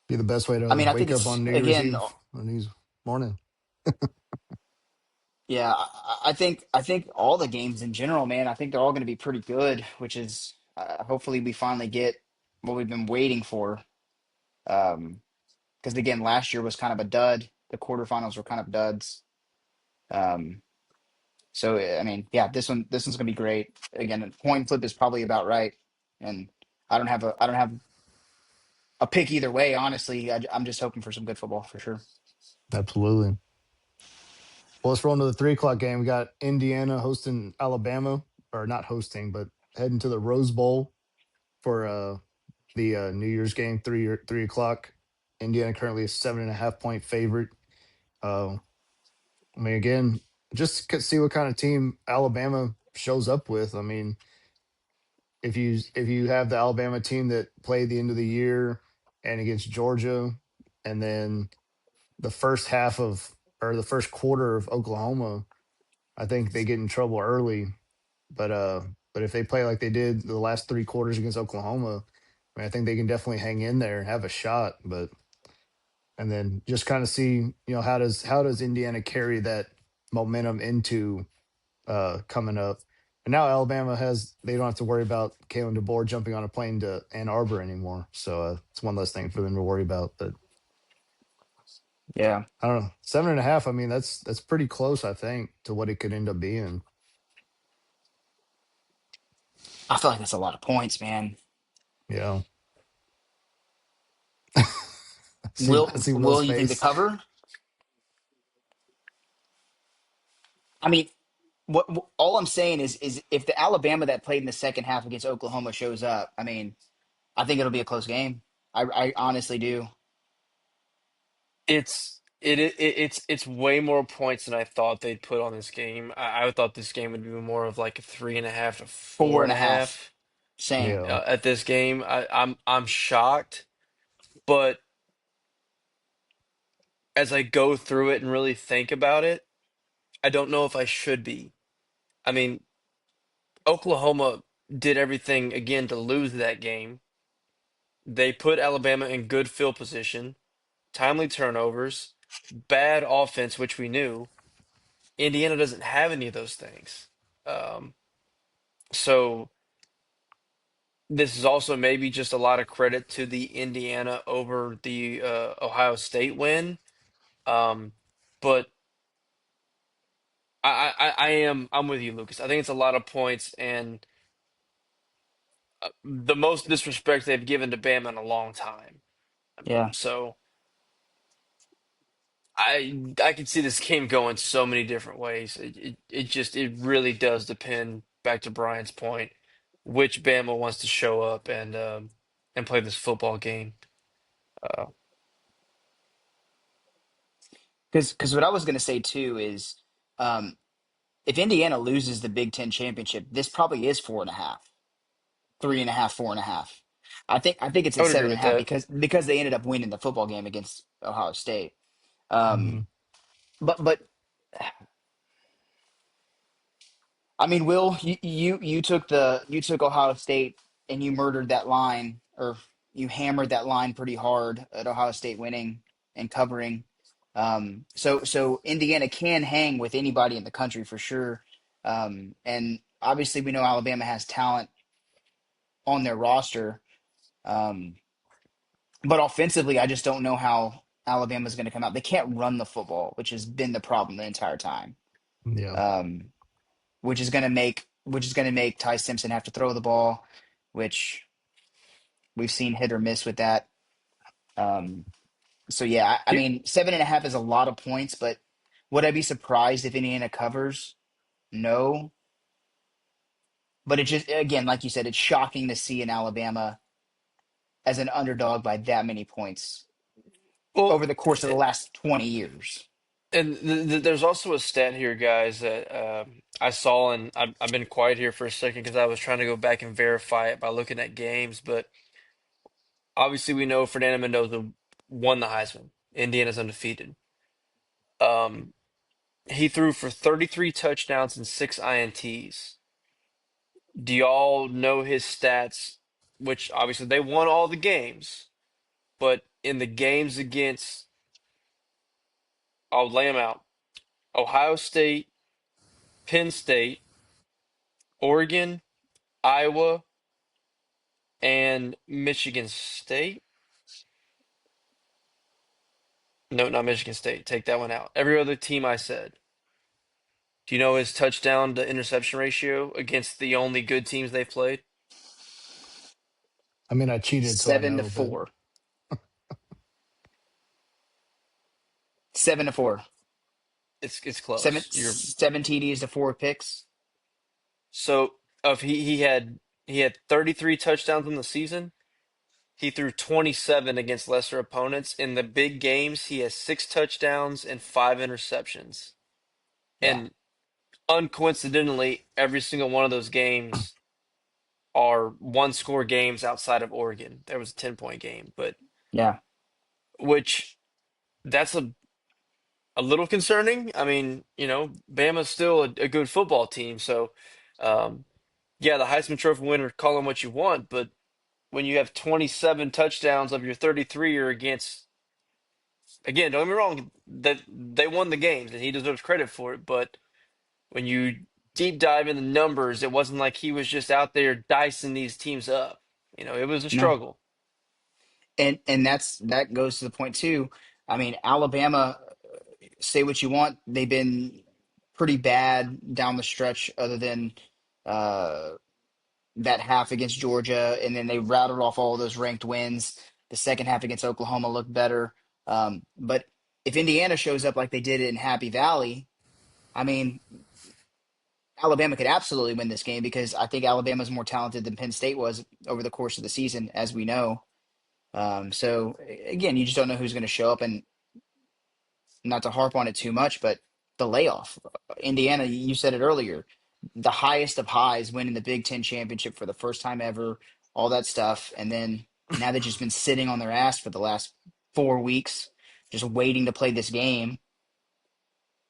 Be the best way I to mean, I think wake up it's on New Year's again, Eve or New Year's morning. yeah. I think all the games in general, man. I think they're all going to be pretty good, which is hopefully we finally get what we've been waiting for. Because again, last year was kind of a dud. The quarterfinals were kind of duds. Um, so I mean, yeah, this one's gonna be great. Again, a coin flip is probably about right, and I don't have a pick either way. Honestly, I'm just hoping for some good football for sure. Absolutely. Well, let's roll into the 3 o'clock game. We got Indiana hosting Alabama, or not hosting, but heading to the Rose Bowl for the New Year's game, 3 o'clock. Indiana currently a 7.5 point favorite. Uh, I mean, again, just to see what kind of team Alabama shows up with. I mean, if you have the Alabama team that played the end of the year and against Georgia, and then the first half of or the first quarter of Oklahoma, I think they get in trouble early. But uh, but if they play like they did the last 3 quarters against Oklahoma, I mean, I think they can definitely hang in there and have a shot. But and then just kind of see, how does Indiana carry that momentum into coming up. And now Alabama they don't have to worry about Kalen DeBoer jumping on a plane to Ann Arbor anymore. So it's one less thing for them to worry about. But Yeah, I don't know, 7.5. I mean, that's pretty close, I think, to what it could end up being. I feel like that's a lot of points, man. Yeah. I Will see Will's Will you think the face. cover? I mean, all I'm saying is if the Alabama that played in the second half against Oklahoma shows up, I mean, I think it'll be a close game. I honestly do. It's way more points than I thought they'd put on this game. I thought this game would be more of like a 3.5 to Four four and and a a half. half Same. Yeah. at this game. I'm shocked, but as I go through it and really think about it, I don't know if I should be. I mean, Oklahoma did everything again to lose that game. They put Alabama in good field position, timely turnovers, bad offense, which we knew. Indiana doesn't have any of those things. Um, so this is also maybe just a lot of credit to the Indiana over the Ohio State win. Um, but I'm with you, Lucas. I think it's a lot of points and the most disrespect they've given to Bama in a long time. Yeah. So I can see this game going so many different ways. It really does depend, back to Brian's point, which Bama wants to show up and play this football game. Uh, Because what I was going to say too is, um, if Indiana loses the Big Ten championship, this probably is 4.5, 3.5, 4.5. I think it's I at would agree seven and with a half that. because they ended up winning the football game against Ohio State. Hmm. Um, but I mean, Will, you took Ohio State and you murdered that line, or you hammered that line pretty hard at Ohio State winning and covering. So Indiana can hang with anybody in the country for sure. And obviously we know Alabama has talent on their roster. Um, but offensively, I just don't know how Alabama's going to come out. They can't run the football, which has been the problem the entire time. Yeah. Um, which is going to make Ty Simpson have to throw the ball, which we've seen hit or miss with that. Um, so yeah, I You- mean 7.5 is a lot of points, but would I be surprised if Indiana covers? No, but it just again, like you said, it's shocking to see an Alabama as an underdog by that many points Well, over the course of the last 20 years. and there's also a stat here, guys, that I saw, and I've been quiet here for a second because I was trying to go back and verify it by looking at games. But obviously, we know Fernando Mendoza won the Heisman. Indiana's undefeated. Um, he threw for 33 touchdowns and 6 INTs. Do y'all know his stats which obviously they won all the games, but in the games against, I'll lay them out: Ohio State, Penn State, Oregon, Iowa, and Michigan State. No, not Michigan State. Take that one out. Every other team I said. Do you know his touchdown to interception ratio against the only good teams they've played? I mean, I cheated, so I Seven to know, but four. 7 to 4. It's Seven close. You're 7 TDs to 4 picks. so of he had 33 touchdowns in the season. He threw 27 against lesser opponents. In the big games, he has 6 touchdowns and 5 interceptions. Yeah, And uncoincidentally, every single one of those games are one score games outside of Oregon. There was a 10-point game, but yeah, which that's a little concerning. I mean, Bama's still a good football team. So, um, yeah, the Heisman Trophy winner, call them what you want, but when you have 27 touchdowns of your 33 are against, again, don't get me wrong, that they won the games and he deserves credit for it. But when you deep dive in the numbers, it wasn't like he was just out there dicing these teams up. It was a no, struggle. and that goes to the point too. I mean, Alabama. Say what you want, they've been pretty bad down the stretch, other than uh, that half against Georgia, and then they routed off all those ranked wins. The second half against Oklahoma looked better, but if Indiana shows up like they did in Happy Valley, I mean, Alabama could absolutely win this game because I think Alabama's more talented than Penn State was over the course of the season, as we know. So again, you just don't know who's going to show up, and not to harp on it too much, but the layoff. Indiana, you said it earlier, the highest of highs, winning the Big Ten championship for the first time ever, all that stuff. And then now they've just been sitting on their ass for the last 4 weeks, just waiting to play this game.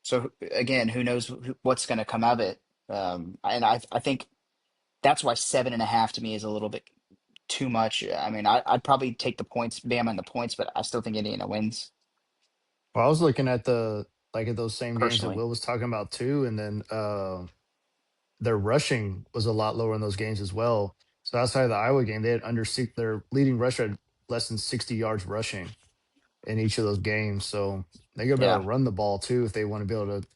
So again, who knows what's going to come of it? And I think that's why 7.5 to me is a little bit too much. I mean, I'd probably take the points, Bama and the points, but I still think Indiana wins well, I was looking at at those same games that personally. Will was talking about too, and then their rushing was a lot lower in those games as well. So outside of the Iowa game, they had their leading rusher had less than 60 yards rushing in each of those games. So they gotta be able to Yeah. run the ball too if they want to be able to,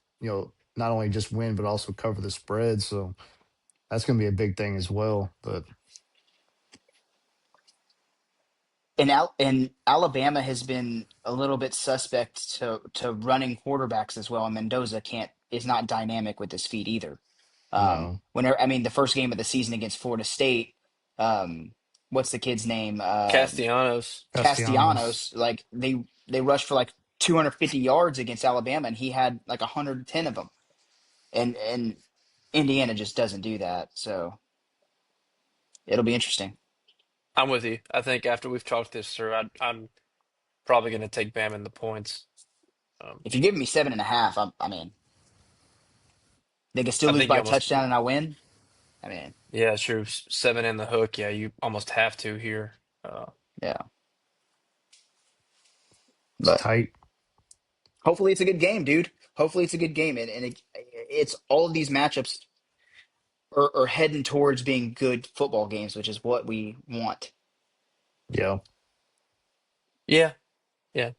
not only just win but also cover the spread. So that's gonna be a big thing as well. But And Alabama has been a little bit suspect to running quarterbacks as well. And Mendoza can't is not dynamic with his feet either. no, Whenever I mean the first game of the season against Florida State, um, what's the kid's name? Castellanos. Castellanos. Castellanos. Like they rushed for like 250 yards against Alabama, and he had like 110 of them. And Indiana just doesn't do that. So it'll be interesting. I'm with you. I think after we've talked this through, I'm probably going to take Bam in the points. Um, If you're giving me 7.5, I mean, they can still I lose think by you a almost, touchdown and I win. I mean, yeah, sure. Seven in the hook. Yeah, you almost have to here. yeah. It's But tight. hopefully it's a good game, dude. Hopefully it's a good game, and it's all of these matchups are heading towards being good football games, which is what we want. Yeah. Yeah, yeah.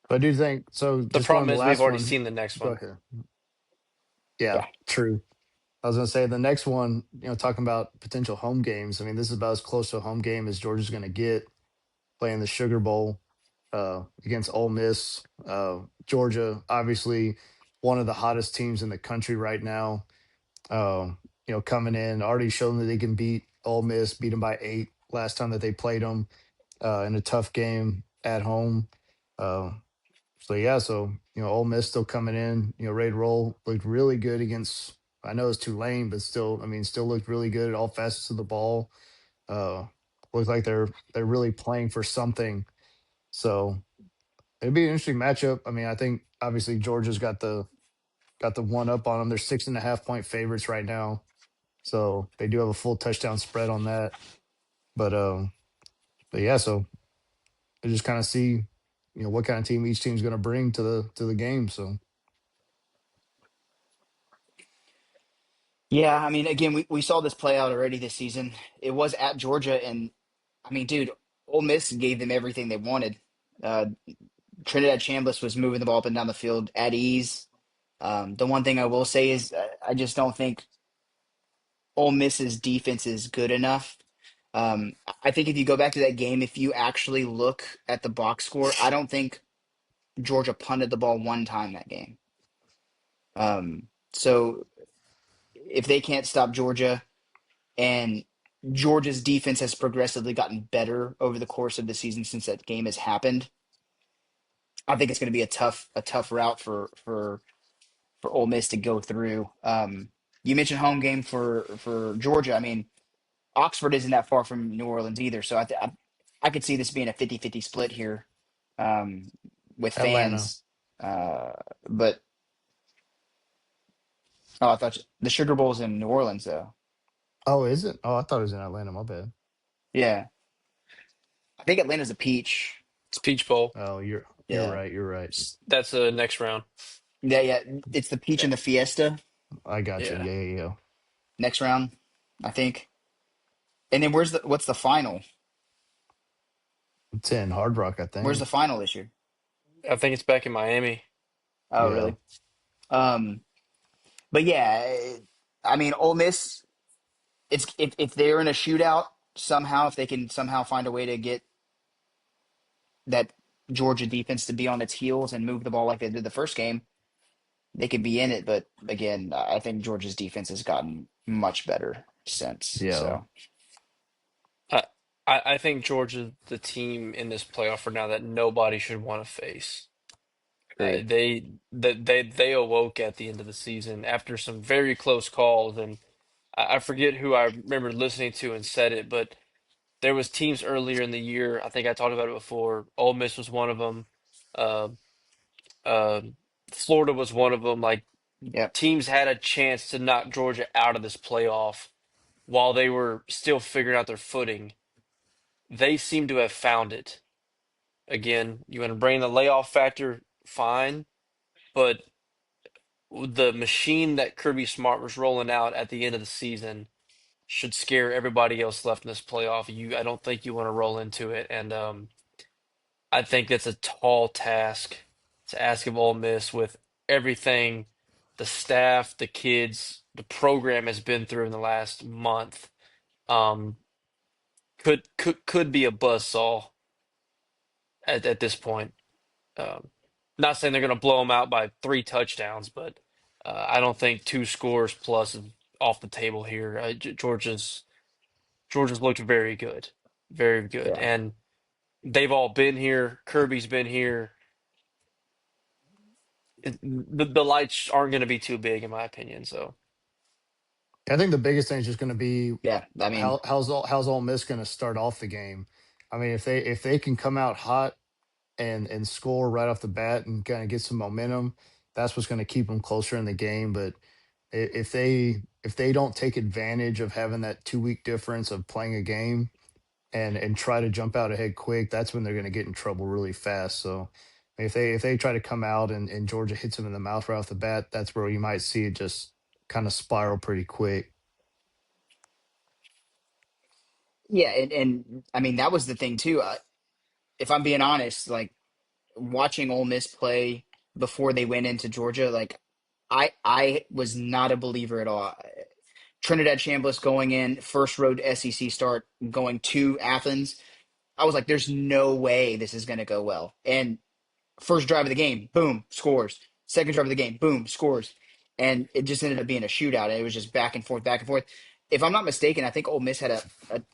But I do think so. The Just going problem to the is we've last already one. seen the next Go one. ahead. Yeah, Yeah, true. I was going to say the next one, talking about potential home games. I mean, this is about as close to a home game as Georgia's going to get playing the Sugar Bowl against Ole Miss. Georgia, obviously, one of the hottest teams in the country right now. Coming in, already shown that they can beat Ole Miss, beat them by 8 last time that they played them in a tough game at home. Uh, so yeah, Ole Miss still coming in, ready to roll. Looked really good against. I know it's Tulane, but still, I mean, still looked really good at all facets of the ball. Uh, Look like they're really playing for something. So it'd be an interesting matchup. I mean, I think obviously Georgia's got the one up on them. They're 6.5 point favorites right now. So they do have a full touchdown spread on that. But yeah, so I just kind of see, what kind of team each team's going to bring to the game. So Yeah, I mean, again, we saw this play out already this season. It was at Georgia, and I mean, dude, Ole Miss gave them everything they wanted. Uh, Trinidad Chambliss was moving the ball up and down the field at ease. The one thing I will say is I just don't think Ole Miss's defense is good enough. I think if you go back to that game, if you actually look at the box score, I don't think Georgia punted the ball one time that game. So if they can't stop Georgia, and Georgia's defense has progressively gotten better over the course of the season since that game has happened, I think it's going to be a tough route for Ole Miss to go through. You mentioned home game for Georgia. I mean, Oxford isn't that far from New Orleans either, so I could see this being a 50-50 split here um, with Atlanta. fans. But oh, I thought the Sugar Bowl's in New Orleans though. Oh, is it? Oh, I thought it was in Atlanta. My bad. Yeah, I think Atlanta's a peach. It's Peach Bowl. Oh, you're Yeah, right. You're right. That's the next round. yeah, yeah. It's the peach Yeah. and the Fiesta I got you. Yeah. Yeah, yeah, yeah. next round, I think. And then what's the final? It's in Hard Rock, I Where's the think. final this year? I think it's back in Miami. Oh, Yeah. really? Um, but yeah, I mean, Ole Miss. It's if they're in a shootout somehow, if they can somehow find a way to get that Georgia defense to be on its heels and move the ball like they did the first game, they could be in it. But again, I think Georgia's defense has gotten much better since. Yeah. So I I think Georgia's the team in this playoff for now that nobody should want to face. agreed. They awoke at the end of the season after some very close calls, and I forget who I remember listening to and said it, but there was teams earlier in the year. I think I talked about it before. Ole Miss was one of them. Uh, uh, Florida was one of them. Like Yep. teams had a chance to knock Georgia out of this playoff while they were still figuring out their footing. They seem to have found it. Again, you want to bring the layoff factor, fine, but the machine that Kirby Smart was rolling out at the end of the season should scare everybody else left in this playoff. I don't think you want to roll into it, and I think that's a tall task to ask of Ole Miss with everything the staff, the kids, the program has been through in the last month. Um, could be a buzzsaw at this point. Um, Not saying they're going to blow them out by 3 touchdowns, but I don't think 2 scores plus is off the table here. Georgia's looked very good, Yeah. and they've all been here. Kirby's been here. The lights aren't going to be too big, in my opinion. So I think the biggest thing is just going to be Yeah. I mean, how's Ole Miss going to start off the game. I mean, if they can come out hot and score right off the bat and kind of get some momentum, that's what's going to keep them closer in the game. But if they don't take advantage of having that 2 week difference of playing a game and try to jump out ahead quick, that's when they're going to get in trouble really fast. So if they try to come out and Georgia hits them in the mouth right off the bat, that's where you might see it just kind of spiral pretty quick. yeah, and I mean that was the thing too. If I'm being honest, like watching Ole Miss play before they went into Georgia, like I was not a believer at all. Trinidad Chambliss going in first road SEC start, going to Athens. I was like, "There's no way this is going to go well." And first drive of the game, boom, scores. Second drive of the game, boom, scores. And it just ended up being a shootout. And it was just back and forth, back and forth. If I'm not mistaken, I think Ole Miss had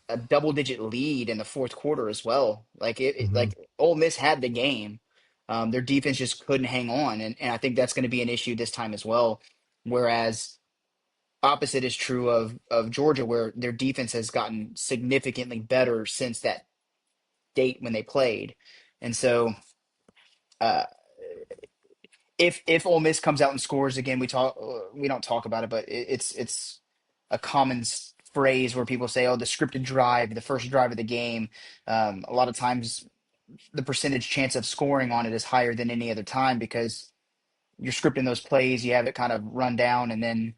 a double digit lead in the fourth quarter as well. Like Hmm. like Ole Miss had the game. Their defense just couldn't hang on, and I think that's going to be an issue this time as well. Whereas opposite is true of Georgia, where their defense has gotten significantly better since that date when they played, and so. Uh, if Ole Miss comes out and scores again, we don't talk about it, but it's a common phrase where people say, "Oh, the scripted drive, the first drive of the game." A lot of times, the percentage chance of scoring on it is higher than any other time because you're scripting those plays, you have it kind of run down, and then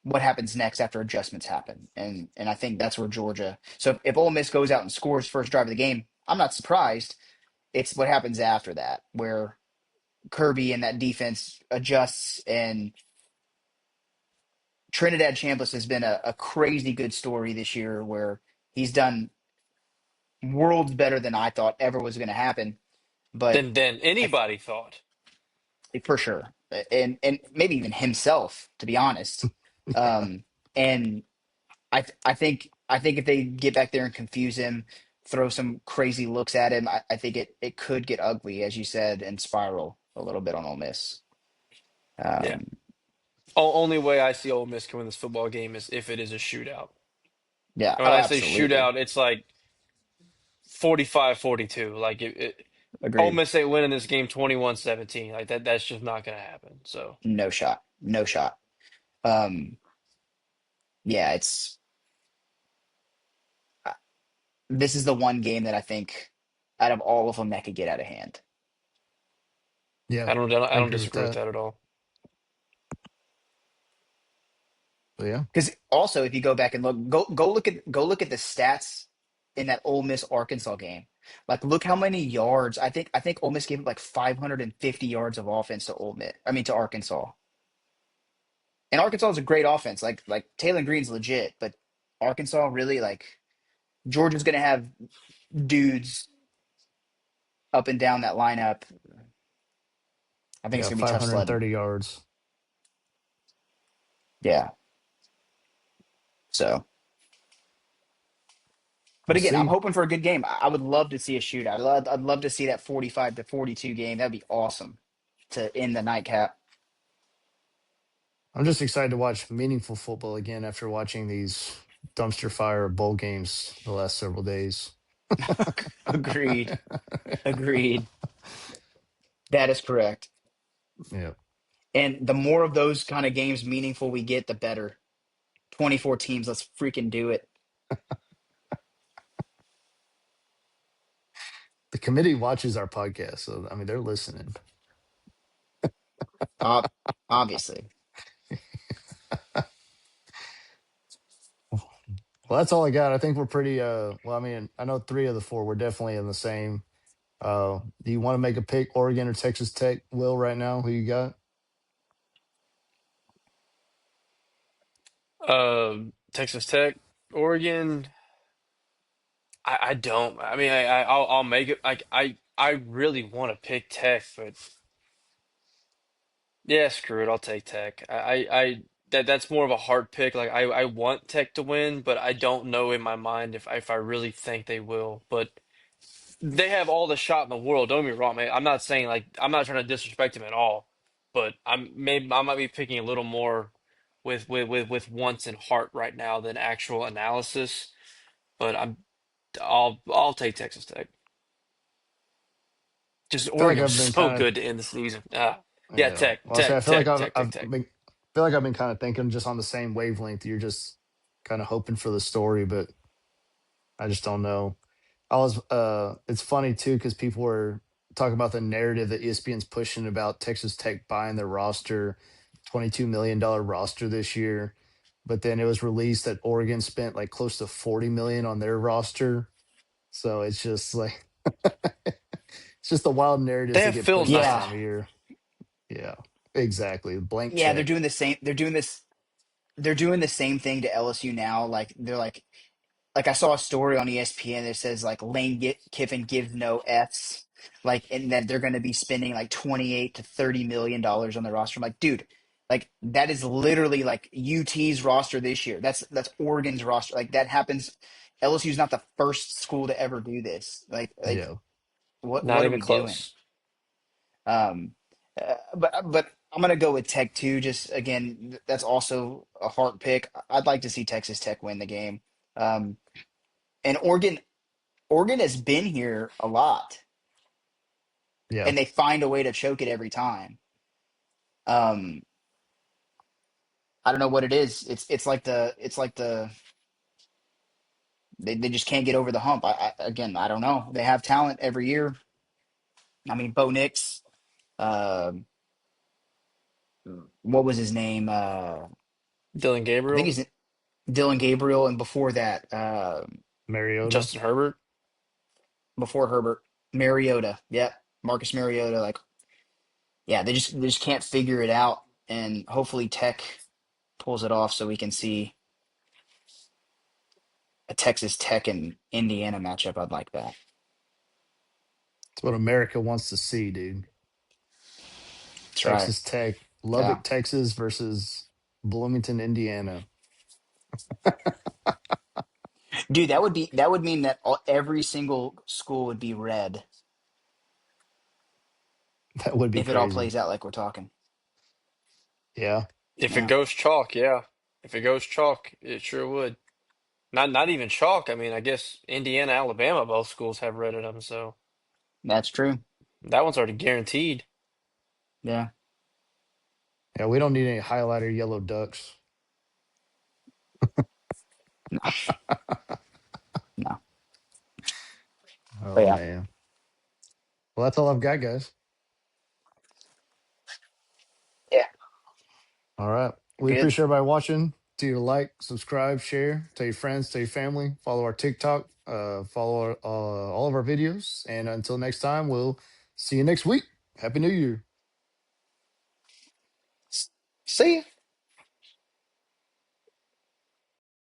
what happens next after adjustments happen. And I think that's where Georgia. So if Ole Miss goes out and scores first drive of the game, I'm not surprised. It's what happens after that where Kirby and that defense adjusts, and Trinidad Chambliss has been a crazy good story this year where he's done worlds better than I thought ever was going to happen. But Than I, anybody thought. for sure, and maybe even himself, to be honest. Um, and I think if they get back there and confuse him, throw some crazy looks at him, I think it could get ugly, as you said, and spiral a little bit on Ole Miss. Yeah. Um, Only way I see Ole Miss can win this football game is if it is a shootout. yeah, And when oh, I say absolutely, shootout, it's like 45-42. Like Ole agreed. Miss ain't winning this game 21-17. Like that's just not gonna happen. So No shot, no shot. Um, yeah, uh, this is the one game that I think out of all of them that could get out of hand. Yeah, I I don't agree with disagree with that. that at all. But yeah, Because also, if you go back and go look at the stats in that Ole Miss Arkansas game. Like, look how many yards. I think Ole Miss gave up like 550 yards of offense to Ole Miss. I mean to Arkansas. And Arkansas is a great offense. Like Taylor Green's legit, but Arkansas really like Georgia's gonna have dudes up and down that lineup. I think it's yeah, gonna be tough sledding. 530 yards. Yeah. So. But We'll again, I'm see. hoping for a good game. I would love to see a shootout. I'd love to see that 45-42 game. That'd be awesome to end the nightcap. I'm just excited to watch meaningful football again after watching these dumpster fire bowl games the last several days. Agreed. Agreed. That is correct. Yeah. And the more of those kind of games meaningful we get, the better. 24 teams, let's freaking do it. The committee watches our podcast, so I mean they're listening. Uh, Obviously. Well, that's all I got. I think we're pretty well, I mean, I know three of the four we're definitely in the same. Do you want to make a pick, Oregon or Texas Tech, Will, right now? Who you got? Texas Tech, Oregon. I don't. I mean, I'll make it. Like I really want to pick Tech, but yeah, screw it. I'll take Tech. That's more of a hard pick. Like I want Tech to win, but I don't know in my mind if I really think they will. But they have all the shot in the world. Don't get me wrong, man. I'm not saying like I'm not trying to disrespect them at all, but I might be picking a little more with wants and heart right now than actual analysis. But I'll take Texas Tech. Just I feel like Oregon's I've been so kind good to end the season. of Yeah, yeah. Well, I say I feel like I've Tech. been feel like I've been kind of thinking just on the same wavelength. You're just kind of hoping for the story, but I just don't know. I was it's funny too because people were talking about the narrative that ESPN's pushing about Texas Tech buying their roster, $22 million roster this year. But then it was released that Oregon spent like close to 40 million on their roster. So it's just like it's just the wild They narratives that have get Phil pushed this Yeah. Knight. time of year. Yeah. Exactly. Blank Yeah, they're check. doing the same. They're doing the same thing to LSU now. Like they're like I saw a story on ESPN that says like Kiffin gives no Fs, like and that they're going to be spending like 28 to 30 million dollars on the roster. I'm like, dude, like that is literally like UT's roster this year. That's Oregon's roster. Like that happens. LSU's not the first school to ever do this. Like Yeah. what Not what are even we doing? close. Um, but I'm gonna go with Tech too. Just again, that's also a hard pick. I'd like to see Texas Tech win the game. Um, and Oregon has been here a lot, Yeah. and they find a way to choke it every time. Um, I don't know what it is. It's like the they just can't get over the hump. Again, I don't know. They have talent every year. I mean, Bo Nix. Uh, what was his name? Dylan I think Gabriel, he's Dylan Gabriel, and before that, Mariota. Justin Herbert. before Herbert, Mariota. Yep, Marcus Mariota. Like, yeah, they just can't figure it out, and hopefully Tech pulls it off so we can see a Texas Tech and Indiana matchup. I'd like that. It's what America wants to see, dude. That's right. Texas Tech, Yeah, Lubbock, Texas versus Bloomington, Indiana. dude, that would mean that every single school would be red That would be if it all crazy. plays out like we're talking. Yeah. If it Yeah, goes chalk, yeah. If it goes chalk, it sure would. Not even chalk. I mean, I guess Indiana, Alabama, both schools have red in them, so that's true. that one's already guaranteed. Yeah, Yeah, we don't need any highlighter yellow ducks. no, no, but Oh yeah, man. Well, that's all I've got, guys. yeah, All right. We good. appreciate everybody watching. Do you like, subscribe, share, tell your friends, tell your family, follow our TikTok, follow all of our videos. And until next time, we'll see you next week. Happy New Year. See ya.